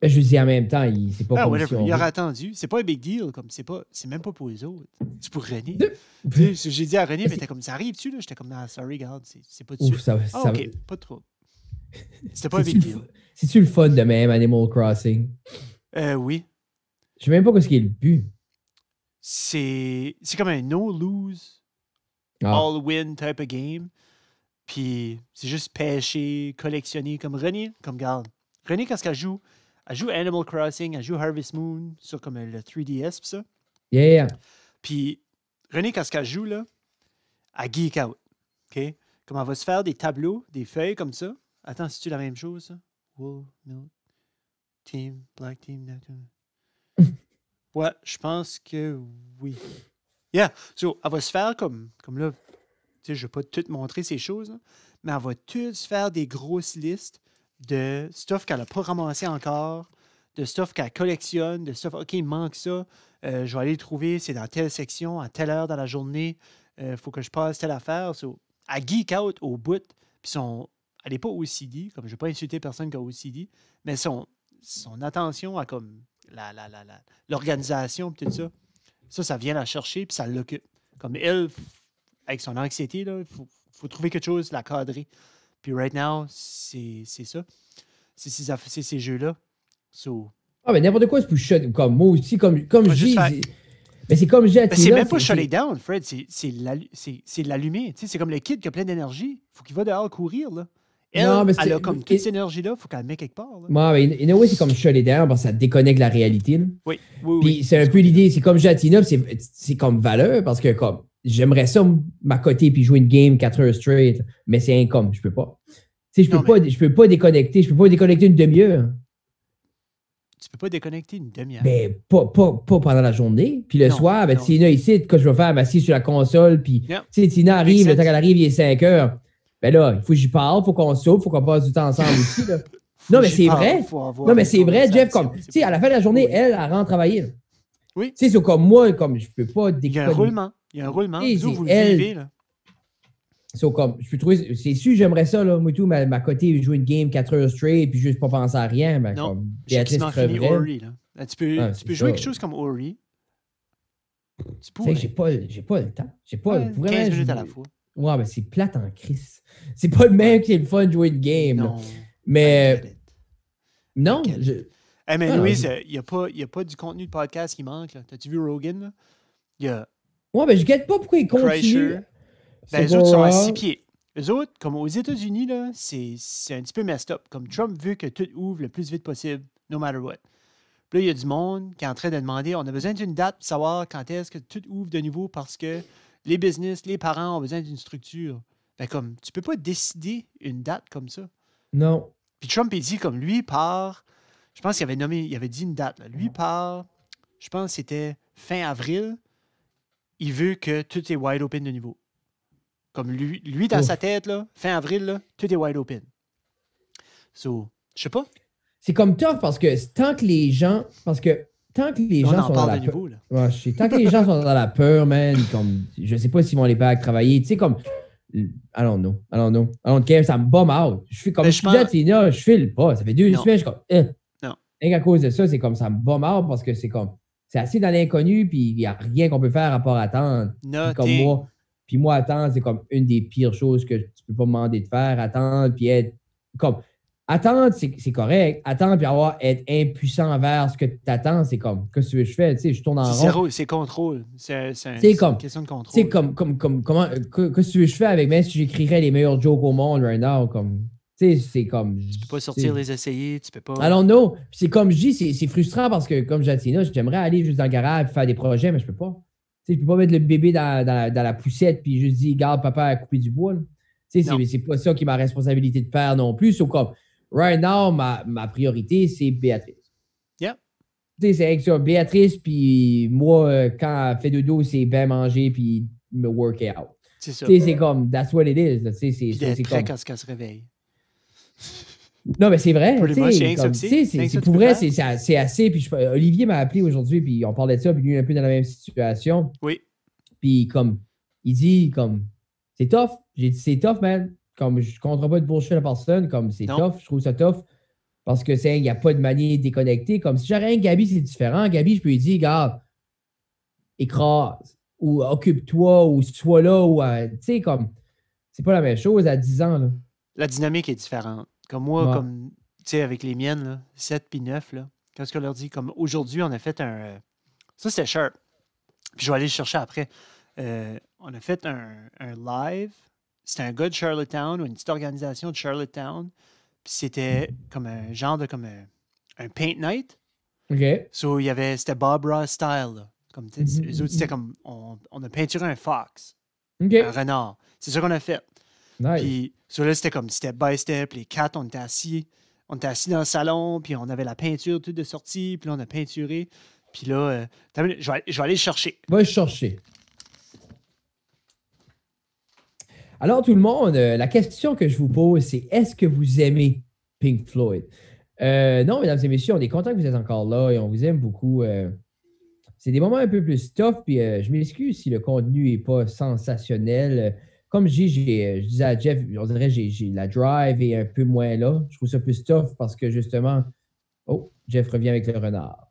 Speaker 2: Je vous dis en même temps, c'est pas comme si
Speaker 1: il aurait attendu. C'est pas un big deal. Comme c'est même pas pour les autres. C'est pour René. J'ai dit à René, mais t'es comme, ça arrive-tu? J'étais comme, ah, sorry, regarde, c'est pas dessus. OK, pas trop. C'était pas un big deal.
Speaker 2: C'est-tu le fun de même, Animal Crossing?
Speaker 1: Oui.
Speaker 2: Je sais même pas ce qui est le but.
Speaker 1: C'est comme un no-lose, all-win type of game. Puis c'est juste pêcher, collectionner. Comme René, comme garde. René, quand elle joue Animal Crossing, elle joue Harvest Moon sur comme le 3DS pis ça.
Speaker 2: Yeah.
Speaker 1: Puis René, quand elle joue, là, elle geek out. OK? Comme elle va se faire des tableaux, des feuilles comme ça. Attends, c'est-tu la même chose, ça? Wool, milk, team, black team, black team. Ouais, je pense que oui. Yeah. So, elle va se faire comme là. Tu sais, je ne vais pas tout montrer ces choses, là, mais elle va tout se faire des grosses listes de stuff qu'elle n'a pas ramassé encore, de stuff qu'elle collectionne, de stuff, OK, il manque ça, je vais aller le trouver, c'est dans telle section, à telle heure dans la journée, il faut que je passe telle affaire. So, elle geek out au bout, puis elle n'est pas OCD, comme je ne vais pas insulter personne qui a OCD, mais son attention à comme l'organisation, puis tout ça, ça vient la chercher, puis ça l'occupe. Comme elle, avec son anxiété, il faut trouver quelque chose, la cadrer. Puis right now, c'est ça. C'est ces jeux-là. So,
Speaker 2: mais n'importe quoi, c'est pour shut. Comme moi aussi, comme je dis. Mais c'est comme j'ai.
Speaker 1: C'est même pas shut it down, Fred. C'est l'allumer. C'est comme le kid qui a plein d'énergie. Il faut qu'il va dehors courir. Là. Elle a comme toute cette énergie-là. Il faut qu'elle le mette quelque part.
Speaker 2: Là. Ouais, mais anyway, c'est comme shut it down parce que ça déconnecte la réalité. Là.
Speaker 1: Oui.
Speaker 2: Puis c'est un peu l'idée. C'est comme Jatina, c'est comme valeur parce que comme. J'aimerais ça m'accoter puis jouer une game 4 heures straight, mais c'est income, je peux pas. Tu sais, je peux pas déconnecter, une demi-heure.
Speaker 1: Tu peux pas déconnecter une demi-heure?
Speaker 2: Ben, pas pendant la journée. Puis le soir, ben, Tina ici, ce que je vais faire, m'assieds sur la console, puis tu sais, Tina arrive, le temps qu'elle arrive, il est 5 heures. Ben là, il faut que j'y parle, il faut qu'on soupe, il faut qu'on passe du temps ensemble aussi. Là. Non, mais c'est vrai. Non, mais c'est vrai, Jeff, comme, tu sais, à la fin de la journée, elle rentre travailler. Là.
Speaker 1: Oui.
Speaker 2: Tu sais, c'est comme moi, comme je peux pas
Speaker 1: déconner. Il y a un roulement. Il y a un roulement. Vous le vivez, là.
Speaker 2: So, comme, je peux trouver, c'est sûr, j'aimerais ça, là, moi, tout, ma côté, jouer une game 4 heures straight, puis juste pas penser à rien, mais
Speaker 1: non,
Speaker 2: comme,
Speaker 1: Béatrice creverait. Ori, là. Tu peux jouer quelque chose comme Ori.
Speaker 2: Tu sais, j'ai pas le temps. J'ai pas,
Speaker 1: 15 minutes à la fois.
Speaker 2: Ouais, mais c'est plate en crise. C'est pas le même qui est le fun de jouer une game.
Speaker 1: Non.
Speaker 2: Là. Mais. Non.
Speaker 1: Mais Louise, il n'y a pas du contenu de podcast qui manque. T'as-tu vu Rogan? Là? Il y a.
Speaker 2: Ouais, mais je ne guette pas pourquoi ils continuent.
Speaker 1: Les autres sont à 6 pieds. Eux autres, comme aux États-Unis, là, c'est un petit peu messed up. Comme Trump veut que tout ouvre le plus vite possible, no matter what. Puis là, il y a du monde qui est en train de demander on a besoin d'une date pour savoir quand est-ce que tout ouvre de nouveau parce que les business, les parents ont besoin d'une structure. Ben comme, tu peux pas décider une date comme ça.
Speaker 2: Non.
Speaker 1: Puis Trump, il dit comme lui part, je pense qu'il avait dit une date. Là. Lui part, je pense que c'était fin avril. Il veut que tout est wide open de nouveau. Comme lui dans sa tête, là, fin avril, là, tout est wide open. So, je sais pas.
Speaker 2: C'est comme tough parce que tant que les gens sont dans la peur. Ouais, tant que les gens sont dans la peur, man, comme, je sais pas s'ils vont aller back travailler. Tu sais, comme, I don't care, ça me bombe out. Je fais comme je file pas. Ça fait 2 semaines, je suis comme,
Speaker 1: Non.
Speaker 2: Et à cause de ça, c'est comme ça me bombe out parce que c'est comme, c'est assez dans l'inconnu, puis il n'y a rien qu'on peut faire à part attendre. Puis moi, attendre, c'est comme une des pires choses que tu peux pas me demander de faire. Attendre, puis être comme. Attendre, c'est correct. Attendre, puis être impuissant envers ce que tu attends, c'est comme, qu'est-ce que tu veux que je fais? Tu sais, je tourne en rond.
Speaker 1: C'est contrôle. C'est une question de contrôle.
Speaker 2: C'est comme, comment, qu'est-ce que tu veux que je fais avec, même si j'écrirais les meilleurs jokes au monde right now, comme. Tu sais, c'est comme.
Speaker 1: Tu peux pas sortir les essayer, tu peux pas.
Speaker 2: I don't know. Puis c'est comme je dis, c'est frustrant parce que, comme Jatina, j'aimerais aller juste dans le garage et faire des projets, mais je peux pas. Tu sais, je peux pas mettre le bébé dans la poussette puis juste dire, garde, papa a coupé du bois. Tu sais, c'est pas ça qui est ma responsabilité de faire non plus. C'est comme, right now, ma priorité, c'est Béatrice.
Speaker 1: Yeah.
Speaker 2: Tu sais, c'est avec ça. Béatrice, puis moi, quand elle fait dodo, c'est bien manger puis me work out.
Speaker 1: C'est ça.
Speaker 2: Tu sais, c'est comme, that's what it is. Tu sais,
Speaker 1: c'est prêt quand elle se réveille.
Speaker 2: Non, mais c'est vrai.
Speaker 1: C'est
Speaker 2: pour vrai, c'est assez. Puis Olivier m'a appelé aujourd'hui, puis on parlait de ça, puis lui, un peu dans la même situation.
Speaker 1: Oui.
Speaker 2: Puis comme, il dit, comme, c'est tough. J'ai dit, c'est tough, man. Comme, je ne compterai pas de bullshit à personne. Comme, c'est tough. Je trouve ça tough. Parce que, il n'y a pas de manière déconnectée. Comme, si j'aurais un Gabi, c'est différent. Gabi, je peux lui dire, regarde, écrase, ou occupe-toi, ou sois là, ou, tu sais, comme, c'est pas la même chose à 10 ans, là.
Speaker 1: La dynamique est différente. Comme moi, comme, tu sais, avec les miennes, là, 7 puis 9, là, qu'est-ce qu'on leur dit? Comme aujourd'hui, on a fait un. Ça, c'était sharp. Puis je vais aller le chercher après. On a fait un live. C'était un gars de Charlottetown, ou une petite organisation de Charlottetown. Puis c'était comme un genre de un paint night.
Speaker 2: OK.
Speaker 1: So, c'était Bob Ross style. Là. Comme, les autres, c'était comme. On a peinturé un fox.
Speaker 2: Okay.
Speaker 1: Un renard. C'est ça qu'on a fait.
Speaker 2: Nice.
Speaker 1: Puis, là, c'était comme step by step. Les 4, on était assis dans le salon, puis on avait la peinture toute de sortie, puis là, on a peinturé. Puis là, je vais aller le chercher.
Speaker 2: Va le chercher. Alors, tout le monde, la question que je vous pose, c'est est-ce que vous aimez Pink Floyd? Non, mesdames et messieurs, on est content que vous êtes encore là et on vous aime beaucoup. C'est des moments un peu plus tough, puis je m'excuse si le contenu n'est pas sensationnel. Comme je disais à Jeff, on dirait que j'ai la drive est un peu moins là. Je trouve ça plus tough parce que justement, Jeff revient avec le renard.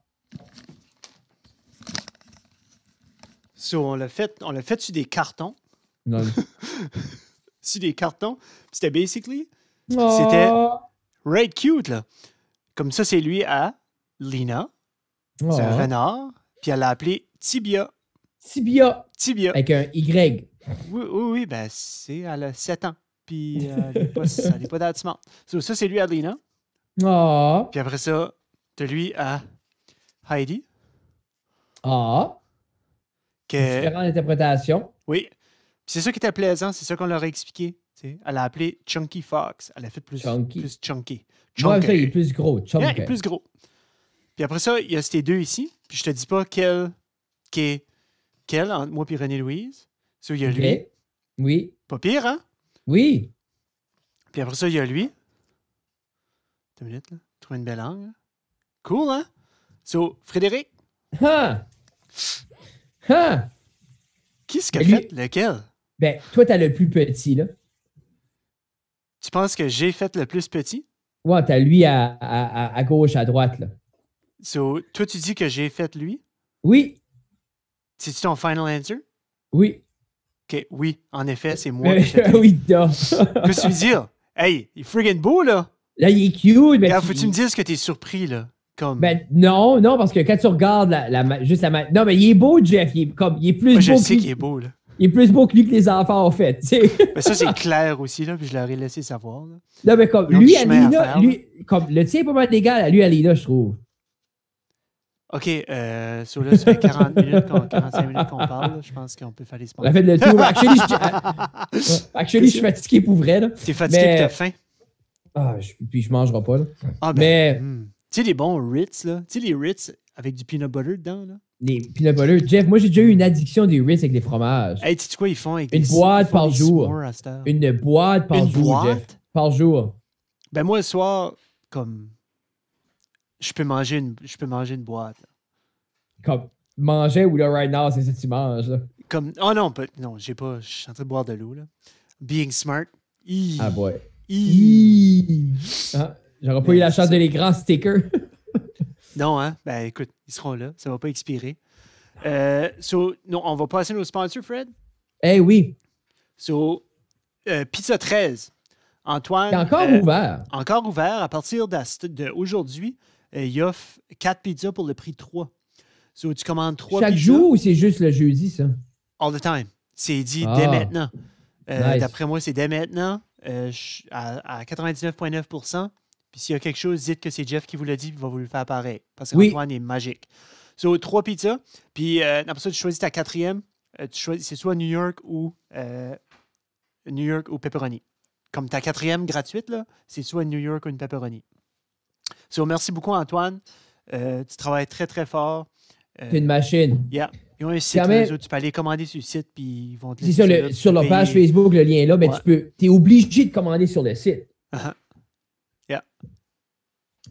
Speaker 1: So, on l'a fait sur des cartons.
Speaker 2: Non.
Speaker 1: Sur des cartons. C'était basically, c'était right cute, là. Comme ça, c'est lui à Lina. C'est un renard. Puis elle l'a appelé Tibia.
Speaker 2: Tibia. Avec un Y.
Speaker 1: Oui, ben elle a 7 ans. Puis elle n'est pas that smart. So, ça, c'est lui à Lina.
Speaker 2: Oh.
Speaker 1: Puis après ça, t'as lui à Heidi.
Speaker 2: Différentes interprétations.
Speaker 1: Oui. Puis c'est ça qui était plaisant, c'est ça qu'on leur a expliqué. T'sais. Elle a appelé Chunky Fox. Elle a fait plus chunky.
Speaker 2: Moi, ça, il est plus gros.
Speaker 1: Yeah, il est plus gros. Puis après ça, il y a ces deux ici. Puis je te dis pas quel entre moi et René-Louise. So, il y a lui.
Speaker 2: Oui.
Speaker 1: Pas pire, hein?
Speaker 2: Oui.
Speaker 1: Puis après ça, il y a lui. 2 minutes, là. Trouve une belle angle. Cool, hein? So, Frédéric? Qui est-ce qui a fait lequel?
Speaker 2: Ben, toi, t'as le plus petit, là.
Speaker 1: Tu penses que j'ai fait le plus petit?
Speaker 2: Ouais, t'as lui à gauche, à droite, là.
Speaker 1: So, toi, tu dis que j'ai fait lui?
Speaker 2: Oui.
Speaker 1: C'est-tu ton final answer?
Speaker 2: Oui.
Speaker 1: OK, oui, en effet, c'est moi qui ai fait lui.
Speaker 2: Oui, non.
Speaker 1: Qu'est-ce que tu veux dire? Hey, il est friggin' beau, là!
Speaker 2: Là, il est cute, mais...
Speaker 1: Faut que tu me dises que t'es surpris, là. Comme...
Speaker 2: Ben, non, parce que quand tu regardes Non, mais il est beau, Jeff. Il est plus
Speaker 1: Moi,
Speaker 2: beau.
Speaker 1: Je sais qu'il est beau, là.
Speaker 2: Il est plus beau que lui que les enfants ont fait, tu sais.
Speaker 1: Mais ça, c'est clair aussi, là, puis je leur ai laissé savoir. Là.
Speaker 2: Non, mais comme, lui, Alina, comme, le tien est pas mal d'égal à lui, Alina, je trouve.
Speaker 1: OK, là, ça fait 45 minutes qu'on parle. Là. Je pense qu'on peut faire les sponsors.
Speaker 2: On a fait le tour. Actually, je suis fatigué pour vrai. Là.
Speaker 1: T'es fatigué et t'as faim?
Speaker 2: Puis je mangerai pas. Là.
Speaker 1: Tu sais, les bons Ritz, là. Tu sais, les Ritz avec du peanut butter dedans, là.
Speaker 2: Les peanut butter. Jeff, moi, j'ai déjà eu une addiction des Ritz avec les fromages.
Speaker 1: Hey, tu sais quoi ils font avec
Speaker 2: une boîte par jour. Une boîte par jour, Jeff. Par jour.
Speaker 1: Ben, moi, le soir, comme... Je peux manger une boîte. Là.
Speaker 2: Comme manger ou là, right now, c'est ça que tu manges. Là.
Speaker 1: Comme... Oh non, j'ai pas... Je suis en train de boire de l'eau, là. Being smart.
Speaker 2: Ah, boy. J'aurais pas eu la chance de les grands stickers.
Speaker 1: Non, hein? Ben, écoute, ils seront là. Ça va pas expirer. Non, on va passer nos sponsors, Fred?
Speaker 2: Eh oui.
Speaker 1: Pizza 13. Antoine...
Speaker 2: C'est encore ouvert.
Speaker 1: Encore ouvert. À partir d'aujourd'hui, il offre 4 pizzas pour le prix de 3. Tu commandes 3 pizzas.
Speaker 2: Chaque jour ou c'est juste le jeudi, ça?
Speaker 1: All the time. C'est dit dès maintenant. Nice. D'après moi, c'est dès maintenant à 99,9 %. Puis s'il y a quelque chose, dites que c'est Jeff qui vous l'a dit, il va vous le faire pareil. Parce qu'Antoine est magique. 3 pizzas. Puis après ça, tu choisis ta 4e. C'est soit New York ou pepperoni. Comme ta 4e gratuite, là, c'est soit une New York ou une pepperoni. Merci beaucoup, Antoine. Tu travailles très, très fort.
Speaker 2: C'est une machine.
Speaker 1: Yeah. Ils ont un site, tu peux aller commander sur le site, puis ils vont te laisser.
Speaker 2: C'est sur la page Facebook, le lien est là, mais tu es obligé de commander sur le site.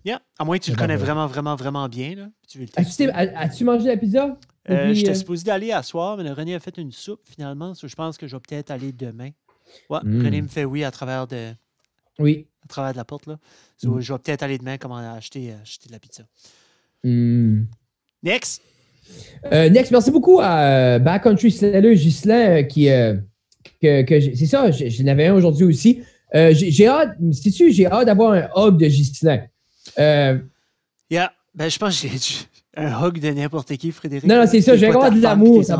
Speaker 1: Yeah. À moins que tu le connais vraiment, vraiment, vraiment bien. Là, tu veux
Speaker 2: as-tu mangé la pizza?
Speaker 1: J'étais supposé d'aller à soir, mais René a fait une soupe finalement. Je pense que je vais peut-être aller demain. Ouais, René me fait oui à travers de la porte. Là. Je vais peut-être aller demain acheter de la pizza. Next!
Speaker 2: Next, merci beaucoup à Backcountry Seller Ghislain c'est ça, j'en avais un aujourd'hui aussi. J'ai hâte d'avoir un hug de Ghislain.
Speaker 1: Yeah, ben je pense que j'ai un hug de n'importe qui, Frédéric.
Speaker 2: Non, c'est ça, j'ai hâte de l'amour, ça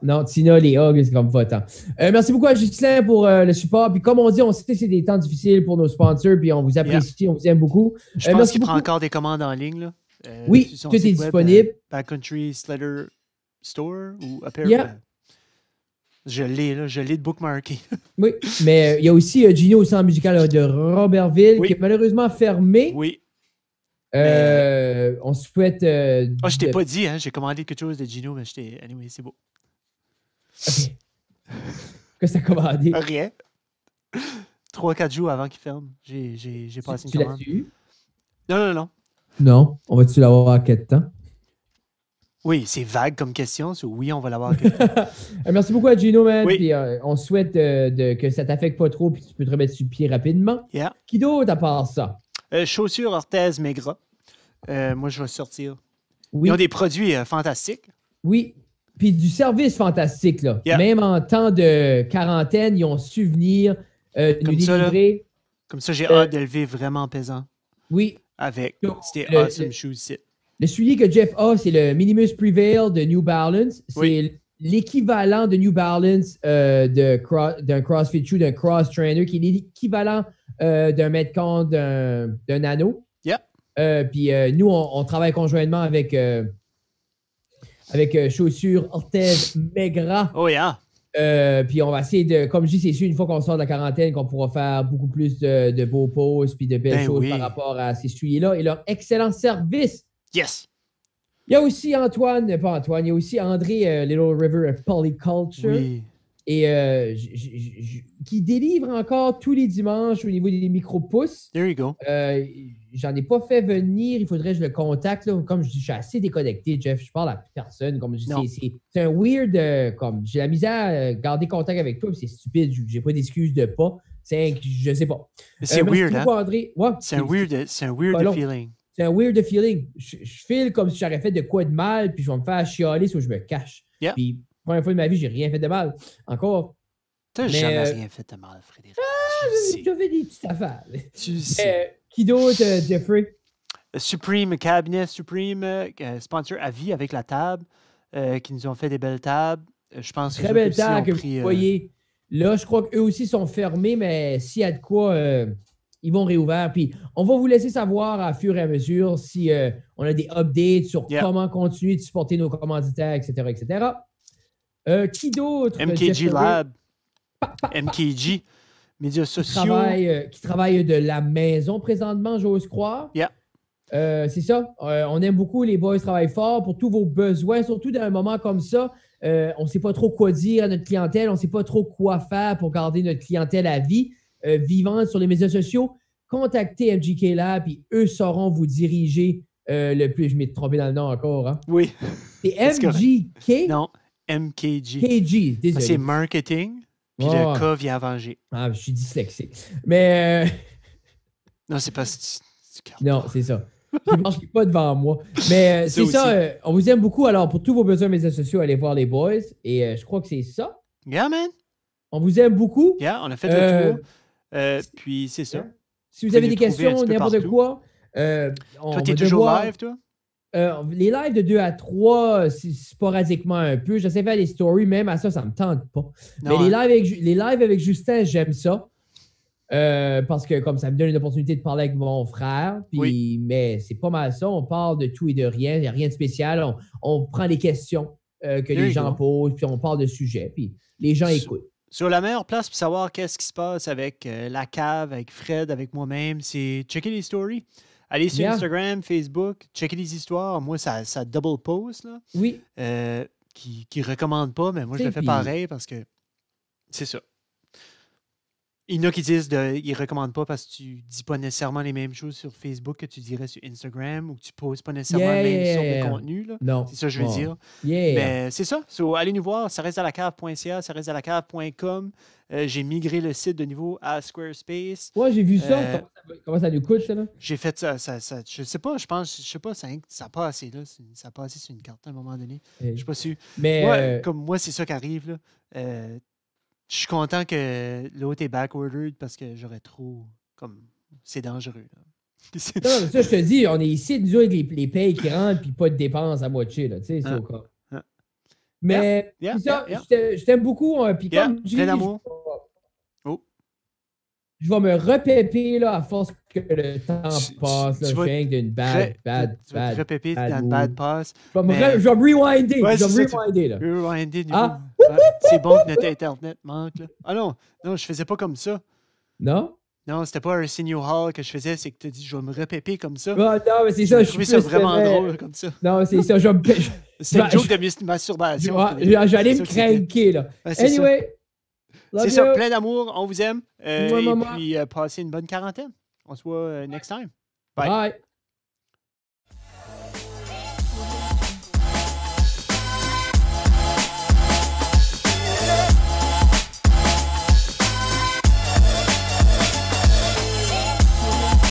Speaker 2: Non, Tina, les hugs, c'est comme pas tant. Merci beaucoup à Ghislain pour le support. Puis comme on dit, on sait que c'est des temps difficiles pour nos sponsors, puis on vous apprécie, on vous aime beaucoup.
Speaker 1: Je pense qu'il prend encore des commandes en ligne, là.
Speaker 2: Oui, tout est disponible.
Speaker 1: Backcountry Slater Store ou Apparel. Je l'ai de bookmarké.
Speaker 2: Oui, mais il y a aussi Gino au centre musical de Robertville qui est malheureusement fermé.
Speaker 1: Oui.
Speaker 2: On souhaite...
Speaker 1: je t'ai pas dit, hein, j'ai commandé quelque chose de Gino, mais anyway, c'est beau.
Speaker 2: OK. Qu'est-ce que t'as commandé?
Speaker 1: Rien. 3-4 jours avant qu'il ferme, j'ai passé une commande.
Speaker 2: Tu l'as-tu?
Speaker 1: Non.
Speaker 2: Non. On va-tu l'avoir à quel temps?
Speaker 1: Oui, c'est vague comme question. Oui, on va l'avoir à quel temps.
Speaker 2: Merci beaucoup à Gino, man.
Speaker 1: Oui.
Speaker 2: Puis, on souhaite que ça t'affecte pas trop puis tu peux te remettre sur le pied rapidement.
Speaker 1: Yeah.
Speaker 2: Qui d'autre à part ça?
Speaker 1: Chaussures Orthez Maigrat. Moi, je vais sortir.
Speaker 2: Oui.
Speaker 1: Ils ont des produits fantastiques.
Speaker 2: Oui. Puis du service fantastique, là.
Speaker 1: Yeah.
Speaker 2: Même en temps de quarantaine, ils ont su venir nous délivrer.
Speaker 1: Comme ça, j'ai hâte de lever vraiment pesant.
Speaker 2: Oui.
Speaker 1: Avec. C'était awesome shoes.
Speaker 2: Le soulier que Jeff a, c'est le Minimus Prevail de New Balance. C'est l'équivalent de New Balance d'un CrossFit shoe, d'un Cross Trainer, qui est l'équivalent d'un Metcon, d'un Nano.
Speaker 1: Yeah.
Speaker 2: Puis nous, on travaille conjointement avec Chaussures Orthez Maigrat.
Speaker 1: Oh yeah.
Speaker 2: Puis on va essayer de, comme je dis, c'est sûr, une fois qu'on sort de la quarantaine, qu'on pourra faire beaucoup plus de beaux posts puis de belles choses par rapport à ces souliers-là et leur excellent service.
Speaker 1: Yes.
Speaker 2: Il y a aussi il y a aussi André Little River Polyculture.
Speaker 1: Oui.
Speaker 2: et qui délivre encore tous les dimanches au niveau des micro-pouces.
Speaker 1: There you go.
Speaker 2: J'en ai pas fait venir. Il faudrait que je le contacte. Là. Comme je dis, je suis assez déconnecté, Jeff. Je parle à personne. Comme je dis, c'est un weird... comme j'ai la misère à garder contact avec toi. C'est stupide. J'ai pas d'excuse de pas. Je sais pas.
Speaker 1: C'est weird, hein?
Speaker 2: André, ouais,
Speaker 1: c'est un weird feeling.
Speaker 2: C'est un weird feeling. Je feel comme si j'aurais fait de quoi de mal, puis je vais me faire chialer si je me cache.
Speaker 1: Yeah.
Speaker 2: Puis, première fois de ma vie, j'ai rien fait de mal. Encore.
Speaker 1: T'as jamais rien fait de mal, Frédéric.
Speaker 2: J'ai fait des petites affaires.
Speaker 1: Tu sais.
Speaker 2: Qui d'autre, Jeffrey?
Speaker 1: Supreme, Cabinet Supreme, sponsor à vie avec la table, qui nous ont fait des belles tables. Je pense
Speaker 2: Très belle table que vous voyez. Là, je crois qu'eux aussi sont fermés, mais s'il y a de quoi, ils vont réouvrir. Puis, on va vous laisser savoir à fur et à mesure si on a des updates sur comment continuer de supporter nos commanditaires, etc., etc. Qui d'autre?
Speaker 1: MKG Lab. MKG. Médias sociaux.
Speaker 2: Qui travaille de la maison présentement, j'ose croire.
Speaker 1: Yeah.
Speaker 2: C'est ça. On aime beaucoup. Les boys travaillent fort pour tous vos besoins, surtout dans un moment comme ça. On ne sait pas trop quoi dire à notre clientèle. On ne sait pas trop quoi faire pour garder notre clientèle à vie, vivante sur les médias sociaux. Contactez MGK Lab et eux sauront vous diriger le plus. Je m'ai trompé dans le nom encore. Hein?
Speaker 1: Oui.
Speaker 2: C'est MGK?
Speaker 1: Non, MKG.
Speaker 2: KG, désolé.
Speaker 1: C'est marketing, puis le K vient avant G.
Speaker 2: Ah, je suis dyslexique. Mais...
Speaker 1: Non, c'est pas...
Speaker 2: Non, c'est ça. Je ne marche pas devant moi. Mais c'est ça. On vous aime beaucoup. Alors, pour tous vos besoins médias sociaux, allez voir les boys. Et je crois que c'est ça.
Speaker 1: Yeah, man.
Speaker 2: On vous aime beaucoup.
Speaker 1: Yeah, on a fait le tour. Puis c'est ça.
Speaker 2: Si vous avez des questions, n'importe quoi.
Speaker 1: Toi, t'es toujours live, toi?
Speaker 2: Les lives de 2 à 3, sporadiquement un peu. J'essaie de faire des stories, même à ça, ça ne me tente pas. Non, mais les lives avec Justin, j'aime ça. Parce que comme ça me donne une opportunité de parler avec mon frère, puis, mais c'est pas mal ça, on parle de tout et de rien, il n'y a rien de spécial, on prend les questions que les gens posent, puis on parle de sujets, puis les gens écoutent.
Speaker 1: Sur la meilleure place pour savoir qu'est-ce qui se passe avec la cave, avec Fred, avec moi-même, c'est checker les stories. Allez sur Instagram, Facebook, checker les histoires. Moi, ça double post, là.
Speaker 2: Oui.
Speaker 1: Qui recommande pas, mais moi, je le fais pareil parce que c'est ça. Il y en a qui disent qu'ils ne recommandent pas parce que tu ne dis pas nécessairement les mêmes choses sur Facebook que tu dirais sur Instagram ou que tu ne poses pas nécessairement la même sorte de contenu. Là.
Speaker 2: Non.
Speaker 1: C'est ça que je veux dire. Mais c'est ça. Allez nous voir. Ça reste à la cave.ca, ça reste à la cave.com. J'ai migré le site de niveau à Squarespace.
Speaker 2: Ouais, j'ai vu ça. Comment ça nous coûte, ça? Là?
Speaker 1: J'ai fait ça. Je sais pas, ça n'a pas assez. Là. Ça n'a pas assez sur une carte à un moment donné. Je ne suis pas sûr.
Speaker 2: Mais
Speaker 1: comme moi, c'est ça qui arrive. Là. Je suis content que l'autre est backordered parce que j'aurais trop... c'est dangereux. Là.
Speaker 2: Non, ça, je te dis, on est ici, nous avec les payes qui rentrent puis pas de dépenses à moitié. Là, c'est au cas. Mais c'est ça, je t'aime beaucoup. Puis comme
Speaker 1: plein d'amour.
Speaker 2: Je vais me repéper là, à force que le temps passe. Là, je viens d'une bad.
Speaker 1: Tu vas te repéper dans une bad pass.
Speaker 2: Je vais me rewinder.
Speaker 1: Ouais,
Speaker 2: je vais me rewinder. Là.
Speaker 1: Rewinder. C'est bon que notre Internet manque. Là. Ah non, je faisais pas comme ça.
Speaker 2: Non?
Speaker 1: Non, c'était pas Arsenio Hall que je faisais, c'est que tu as dit je vais me repéper comme ça.
Speaker 2: Non, mais c'est ça.
Speaker 1: Je trouvais ça vraiment drôle comme ça.
Speaker 2: Non, c'est ça.
Speaker 1: C'est une joke de masturbation.
Speaker 2: J'allais me craquer là. Anyway.
Speaker 1: C'est ça, plein d'amour, on vous aime. Et puis, passez une bonne quarantaine. On se voit next time. Bye.